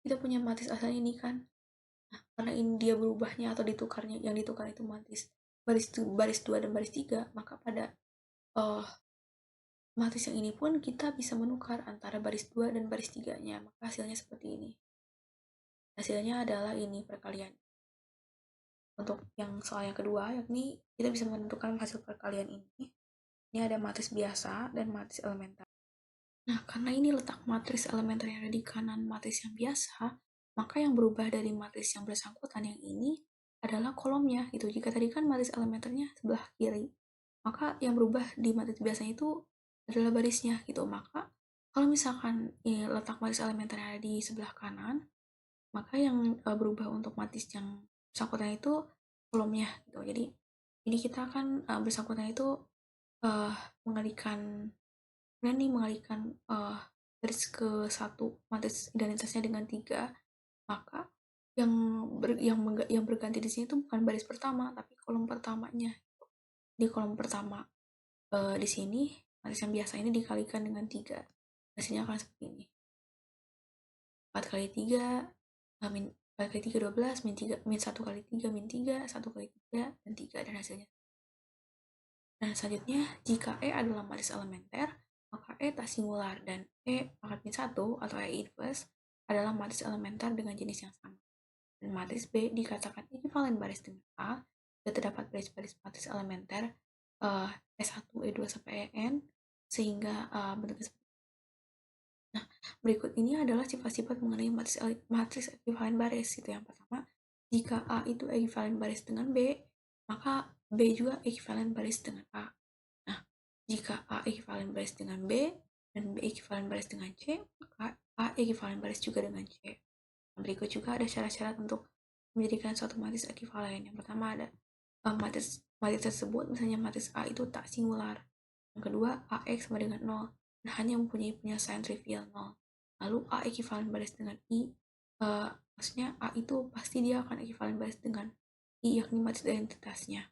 kita punya matris asalnya ini kan. Nah, karena ini dia berubahnya atau ditukarnya, yang ditukar itu matris baris 2 dan baris 3, maka pada matris yang ini pun kita bisa menukar antara baris 2 dan baris 3-nya. Maka hasilnya seperti ini. Hasilnya adalah ini perkalian. Untuk yang soal yang kedua, yakni kita bisa menentukan hasil perkalian ini. Ini ada matris biasa dan matris elementer. Nah, karena ini letak matris elementer yang ada di kanan matris yang biasa, maka yang berubah dari matris yang bersangkutan yang ini adalah kolomnya gitu. Jika tadi kan matris elementernya sebelah kiri, maka yang berubah di matris biasanya itu adalah barisnya gitu. Maka kalau misalkan letak matris elementer yang ada di sebelah kanan, maka yang berubah untuk matris yang bersangkutan itu kolomnya gitu. Jadi ini kita kan bersangkutan itu mengalihkan garis ke satu matris identitasnya dengan 3, maka yang berganti di sini tuh bukan baris pertama tapi kolom pertamanya. Di kolom pertama di sini matris yang biasa ini dikalikan dengan 3, hasilnya akan seperti ini. 4 kali 3 min 4 kali 3 12, min 1 kali 3 min 3, 1 kali 3 dan 3, dan hasilnya. Nah, selanjutnya jika E adalah matris elementer, maka E tak singular, dan E pangkat min 1 atau E inverse adalah matris elementer dengan jenis yang sama. Dan matris B dikatakan ekivalen baris dengan A jika terdapat baris-baris matris elementer E1, E2 sampai En, sehingga bentuknya seperti ini. Nah, berikut ini adalah sifat-sifat mengenai matris ekivalen baris. Itu yang pertama, jika A itu ekivalen baris dengan B, maka B juga ekivalen baris dengan A. Nah, jika A ekivalen baris dengan B dan B ekivalen baris dengan C, maka A ekivalen baris juga dengan C. Nah, berikut juga ada syarat-syarat untuk menjadikan suatu matris ekivalen. Yang pertama ada matris tersebut, misalnya matris A itu tak singular. Yang kedua, AX sama dengan 0. hanya mempunyai penyelesaian trivial 0. Lalu A ekivalen baris dengan I, maksudnya A itu pasti dia akan ekivalen baris dengan I, yakni matriks identitasnya.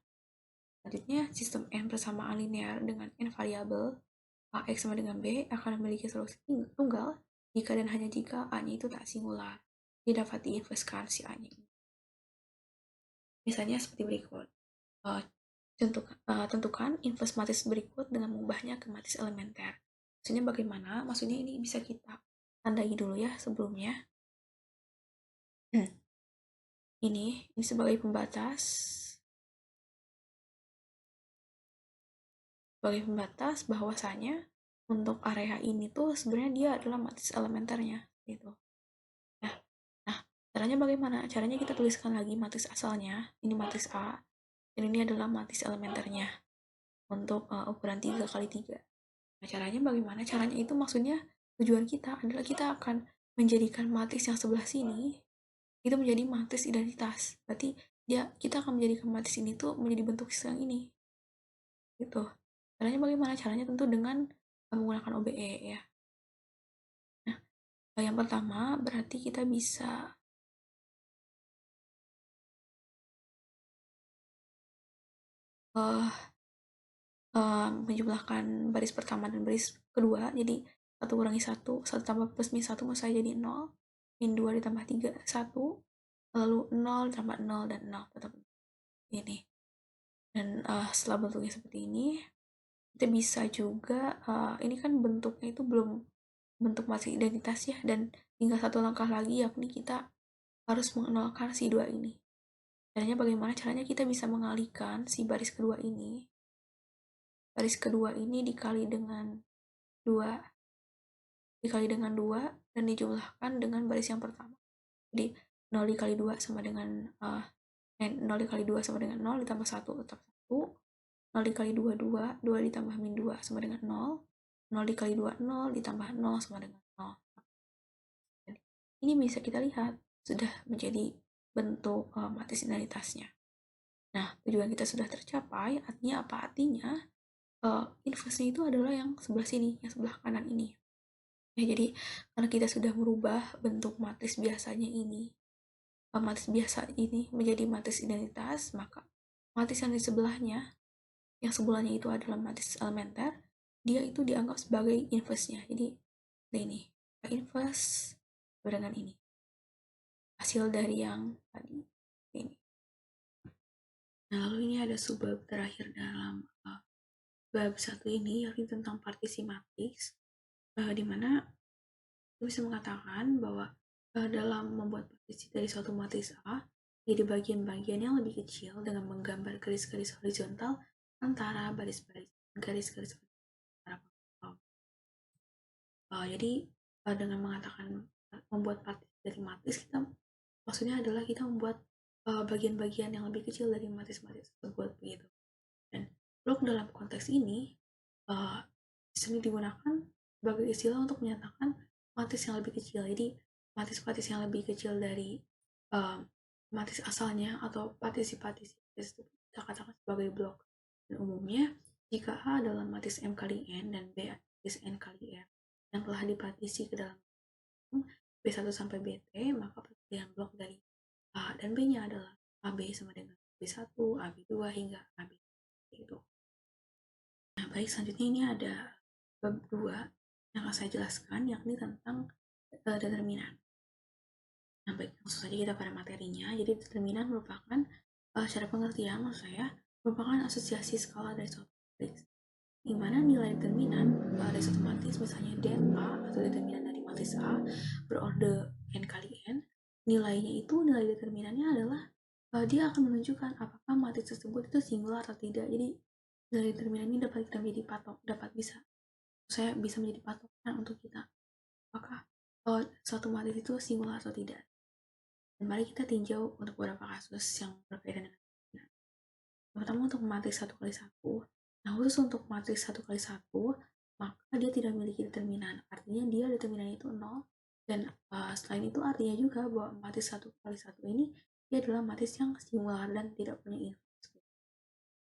Selanjutnya, sistem n persamaan linear dengan n variabel AX sama dengan B akan memiliki solusi tunggal jika dan hanya jika A-nya itu tak singular. Dia dapat diinverskan si A-nya ini. Misalnya seperti berikut. Tentukan inverse matriks berikut dengan mengubahnya ke matriks elementer. Maksudnya bagaimana? Maksudnya ini bisa kita tandai dulu ya sebelumnya. Ini sebagai pembatas. Sebagai pembatas bahwasanya untuk area ini tuh sebenarnya dia adalah matriks elementernya gitu. Nah, caranya bagaimana? Caranya kita tuliskan lagi matriks asalnya. Ini matriks A. Dan ini adalah matriks elementernya untuk ukuran 3 kali 3. Nah, caranya bagaimana? Caranya itu maksudnya tujuan kita adalah kita akan menjadikan matriks yang sebelah sini itu menjadi matriks identitas. Berarti kita akan menjadikan matriks ini tuh menjadi bentuk yang ini. Gitu. Caranya bagaimana? Caranya tentu dengan menggunakan OBE ya. Nah, yang pertama berarti kita bisa menjumlahkan baris pertama dan baris kedua. Jadi 1 kurangi 1, 1 tambah plus minus 1 maksud saya jadi 0. Min 2 ditambah 3, 1. Lalu 0 ditambah 0 dan 0 tetap ini. Dan setelah bentuknya seperti ini, kita bisa juga ini kan bentuknya itu belum bentuk matriks identitas ya, dan tinggal satu langkah lagi yakni kita harus mengenalkan si 2 ini. Caranya bagaimana? Caranya kita bisa mengalihkan si baris kedua ini. Baris kedua ini dikali dengan 2 dan dijumlahkan dengan baris yang pertama. Jadi 0 dikali 2 sama dengan 0 dikali 2 sama dengan 0 ditambah 1 tetap 1. 0 dikali 2, 2. 2 ditambah min 2 sama dengan 0. 0 dikali 2, 0 ditambah 0 sama dengan 0. Ini bisa kita lihat sudah menjadi bentuk matriks identitasnya. Nah, tujuan kita sudah tercapai. Artinya apa? Artinya inverse-nya itu adalah yang sebelah sini, yang sebelah kanan ini. Ya, jadi karena kita sudah merubah bentuk matriks biasanya ini, matriks biasa ini menjadi matriks identitas, maka matriks yang di sebelahnya, yang sebelahnya itu adalah matriks elementer, dia itu dianggap sebagai inverse-nya. Jadi ini inverse dengan ini hasil dari yang tadi ini. Nah, lalu ini ada subbab terakhir dalam bab 1 ini, yakni tentang partisi matriks, di mana kita bisa mengatakan bahwa dalam membuat partisi dari suatu matriks A jadi bagian-bagian yang lebih kecil dengan menggambar garis-garis horizontal antara baris-baris garis-garis antara jadi dengan mengatakan membuat partisi dari matriks, kita maksudnya adalah kita membuat bagian-bagian yang lebih kecil dari matriks-matriks tersebut begitu. Dan blok dalam konteks ini sering digunakan sebagai istilah untuk menyatakan matriks yang lebih kecil. Jadi matriks-matriks yang lebih kecil dari matriks asalnya atau partisi-partisi itu kita katakan sebagai blok. Dan umumnya jika A adalah matriks M kali N dan B matriks N kali R yang telah dipartisi ke dalam B1 sampai BT, maka perpilihan blok dari A dan B-nya adalah AB sama dengan B1, AB2 hingga AB itu. Nah, baik, selanjutnya ini ada bab 2 yang akan saya jelaskan, yakni tentang determinan. Nah, baik, langsung saja kita pada materinya. Jadi determinan merupakan secara pengertian maksud saya merupakan asosiasi skala dari suatu matriks, di mana nilai determinan dari suatu matriks, misalnya det A atau determinan dari matriks A berorde n kali n, nilainya itu nilai determinannya adalah dia akan menunjukkan apakah matriks tersebut itu singular atau tidak. Jadi nilai determinan ini dapat kita menjadi patok, saya bisa menjadi patokan untuk kita apakah suatu matriks itu singular atau tidak. Dan mari kita tinjau untuk beberapa kasus yang berkaitan dengan determinan. Pertama untuk matriks 1 kali 1. Nah, khusus untuk matriks 1 kali 1, maka dia tidak memiliki determinan. Artinya dia determinannya itu 0. Dan selain itu artinya juga bahwa matriks 1 kali 1 ini dia adalah matriks yang singular dan tidak punya inverse.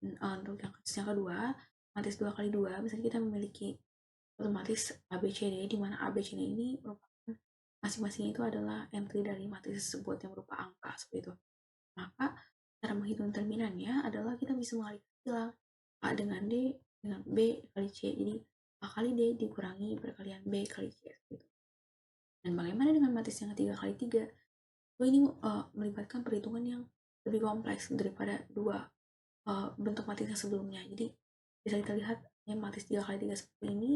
Dan untuk yang kasus yang kedua, matriks 2 kali 2, misalnya kita memiliki otomatis ABCD, di mana ABCD ini merupakan masing-masingnya itu adalah entry dari matris tersebut yang berupa angka seperti itu. Maka cara menghitung determinannya adalah kita bisa mengalihkan silang A dengan D dengan B kali C. Jadi A kali D dikurangi perkalian B kali C seperti itu. Dan bagaimana dengan matris yang 3 kali 3? Ini melibatkan perhitungan yang lebih kompleks daripada dua bentuk matris yang sebelumnya. Jadi bisa kita lihat ya, matris 3 kali 3 seperti ini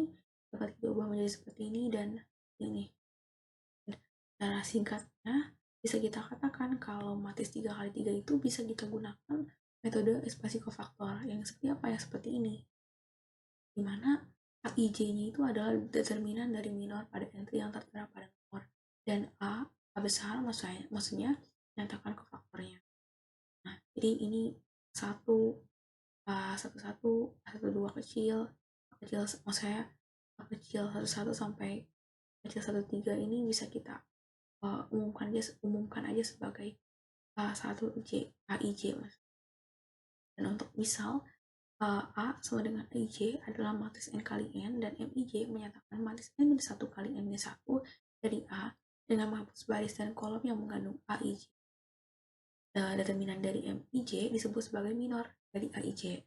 dapat kita ubah menjadi seperti ini dan ini. Cara singkatnya bisa kita katakan kalau matris 3 kali 3 itu bisa kita gunakan metode ekspansi kofaktor yang seperti apa ya, seperti ini, dimana AIJ-nya itu adalah determinan dari minor pada entry yang tertera pada nomor, dan A besar maksudnya nyatakan kofaktornya. Nah, jadi ini satu satu satu satu dua kecil kecil maksudnya kecil satu satu sampai kecil satu tiga ini bisa kita umumkan aja sebagai satu J AIJ mas. Dan untuk misal A sama dengan IJ adalah matris N kali N, dan MIJ menyatakan matris N-1 kali N-1 dari A dengan menghapus baris dan kolom yang mengandung AIJ. Determinan dari MIJ disebut sebagai minor dari AIJ.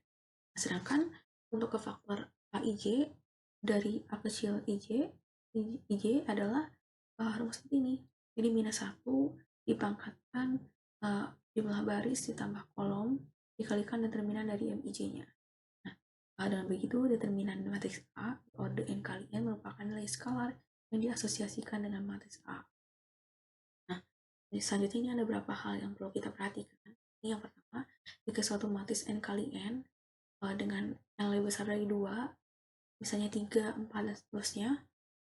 Sedangkan untuk ke faktor AIJ dari A kecil IJ adalah rumus seperti ini. Jadi minus 1 dipangkatkan jumlah baris ditambah kolom dikalikan determinan dari MIJ-nya. Nah, dengan begitu determinan matriks A order N kali N merupakan nilai skalar yang diasosiasikan dengan matriks A. Nah, selanjutnya ini ada beberapa hal yang perlu kita perhatikan. Ini yang pertama, jika suatu matris N kali N dengan N lebih besar dari 2, misalnya 3, 4, dan seterusnya,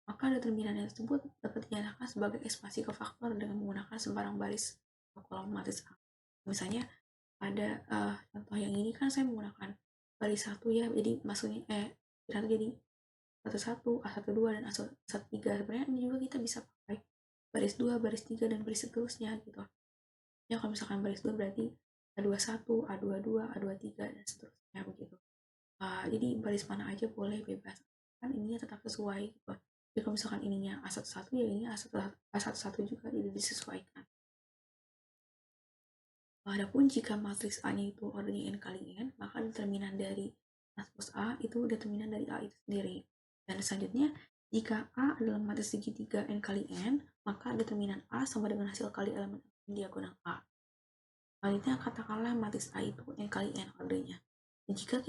maka determinan tersebut dapat dinyatakan sebagai ekspansi kofaktor dengan menggunakan sembarang baris atau kolom matris A. Misalnya pada contoh yang ini kan saya menggunakan baris 1 ya, jadi maksudnya jadi 11, A12, dan A13. Sebenarnya ini juga kita bisa pakai baris 2, baris 3, dan baris seterusnya gitu. Ya kalau misalkan baris 2 berarti A21, A22, A23, dan seterusnya begitu. Jadi baris mana aja boleh, bebas, kan ininya tetap sesuai gitu. Jadi kalau misalkan ininya A11 ya ini A11 juga, jadi disesuaikan. Adapun jika matriks A-nya itu ordernya N kali N, maka determinan dari transpos A itu determinan dari A itu sendiri. Dan selanjutnya, jika A adalah matriks segitiga N kali N, maka determinan A sama dengan hasil kali elemen diagonal A. Selanjutnya, katakanlah matriks A itu N kali N ordernya. Jika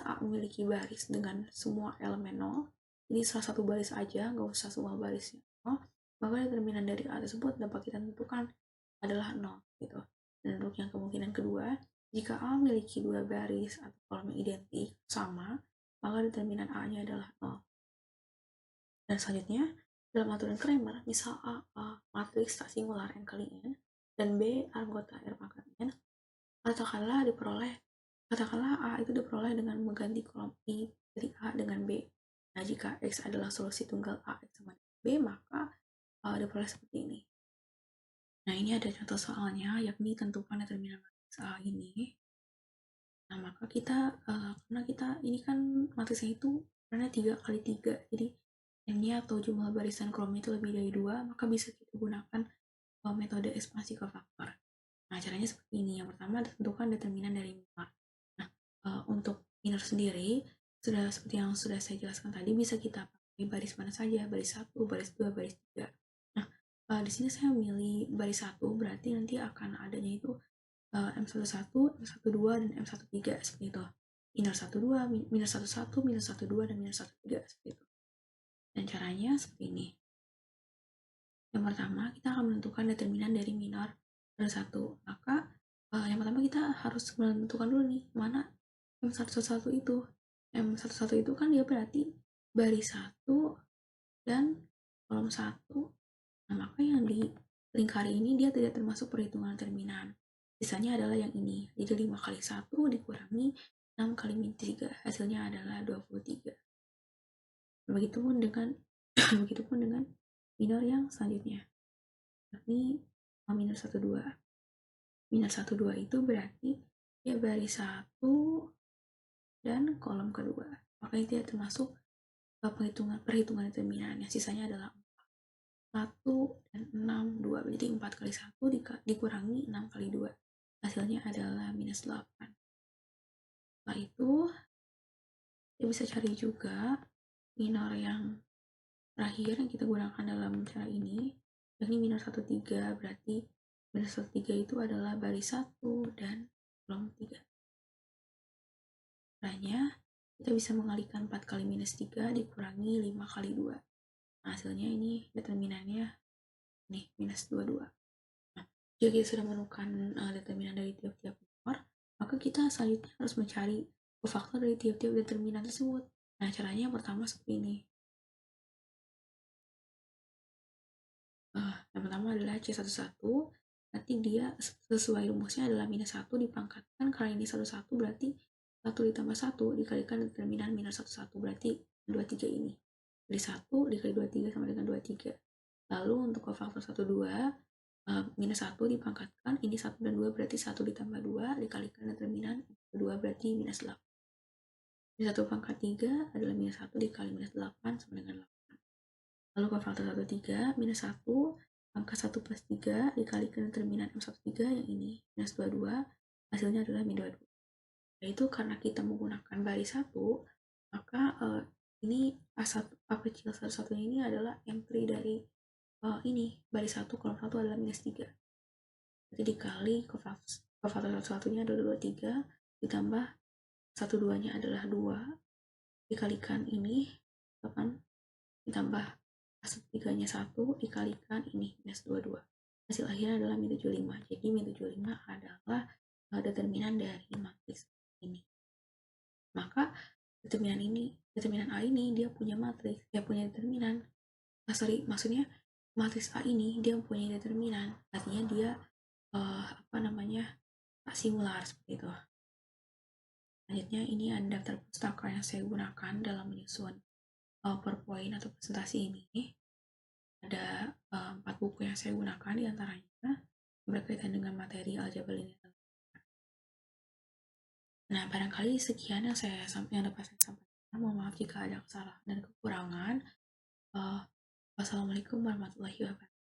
A memiliki baris dengan semua elemen 0, jadi salah satu baris aja, nggak usah semua barisnya 0, maka determinan dari A tersebut dapat kita tentukan adalah 0 gitu. Dan untuk yang kemungkinan kedua, jika A memiliki dua baris atau kolom yang identik sama, maka determinan A-nya adalah 0. Dan selanjutnya, dalam aturan Cramer, misal A matriks tak singular N kali N, dan B anggota R pangkat N, katakanlah A itu diperoleh dengan mengganti kolom I dari A dengan B. Nah, jika X adalah solusi tunggal A X sama B, maka diperoleh seperti ini. Nah, ini ada contoh soalnya, yakni tentukan determinan matriks A ini. Nah, maka karena kita ini kan matriksnya itu karena 3 kali 3, jadi N-nya atau jumlah barisan kolomnya itu lebih dari 2, maka bisa kita gunakan metode ekspansi kofaktor. Nah, caranya seperti ini. Yang pertama, tentukan determinan dari minor. Nah, untuk minor sendiri, seperti yang sudah saya jelaskan tadi, bisa kita pakai baris mana saja, baris 1, baris 2, baris 3. Nah, di sini saya memilih baris 1, berarti nanti akan adanya itu M11, M12, dan M13 seperti itu. Minor 12, minor 11, minor 12, dan minor 13 seperti itu. Dan caranya seperti ini. Yang pertama, kita akan menentukan determinan dari minor pada 1. Maka yang pertama kita harus menentukan dulu nih, mana M11 itu. M11 itu kan dia berarti baris 1 dan kolom 1. Nah, maka yang di lingkari ini dia tidak termasuk perhitungan determinan. Sisanya adalah yang ini. Jadi 5 kali 1 dikurangi 6 kali min 3. Hasilnya adalah 23. Begitupun dengan minor yang selanjutnya. Yakni minor 12. Minor 12 itu berarti dia baris 1 dan kolom kedua. Maka itu tidak termasuk perhitungan determinan. Yang sisanya adalah 1 dan 6, 2. Jadi 4 kali 1 dikurangi 6 kali 2. Hasilnya adalah minus 8. Setelah itu, kita bisa cari juga minor yang terakhir yang kita gunakan dalam cara ini, yakni minor 1,3. Berarti minor 1,3 itu adalah baris 1 dan kolom 3. Caranya, kita bisa mengalihkan 4 kali minus 3 dikurangi 5 kali 2. Nah, hasilnya ini determinannya nih, minus 22. Nah, jika kita sudah menemukan determinan dari tiap-tiap nomor, maka kita selanjutnya harus mencari kofaktor dari tiap-tiap determinan tersebut. Nah, caranya yang pertama seperti ini. Yang pertama adalah C11, berarti dia sesuai rumusnya adalah minus 1 dipangkatkan, karena ini 11 berarti 1 ditambah 1 dikalikan determinan minus 11, berarti 23 ini. Dari 1 dikali 23 sama dengan 23. Lalu untuk kofaktor 1, 2, minus 1 dipangkatkan, ini 1 dan 2 berarti 1 ditambah 2 dikalikan determinan 2 berarti minus 8. Minus 1 pangkat 3 adalah minus 1 dikali minus 8 sama dengan 8. Lalu kofaktor 1, 3, minus 1 angka 1 plus 3 dikalikan determinan M1, 3 yang ini minus 22, hasilnya adalah min 22. Yaitu karena kita menggunakan baris 1, maka ini A1, A kecil 1 ini adalah entry dari ini baris 1 kolom 1 adalah minus 3. Jadi dikali kofaktor 1 nya adalah 23 ditambah 1 2 nya adalah 2 dikalikan ini 8 ditambah 3 nya 1 dikalikan ini minus 22. Hasil akhirnya adalah min 75. Jadi min 75 adalah determinan dari matriks ini. Maka determinan A ini dia punya matriks, dia punya determinan. Maksudnya matriks A ini dia punya determinan. Artinya dia simular seperti itu. Selanjutnya ini ada daftar pustaka yang saya gunakan dalam menyusun PowerPoint atau presentasi ini. Ada 4 buku yang saya gunakan, diantaranya berkaitan dengan materi aljabar linear. Nah, barangkali sekian yang dapat saya sampaikan. Mohon maaf jika ada kesalahan dan kekurangan. Wassalamualaikum warahmatullahi wabarakatuh.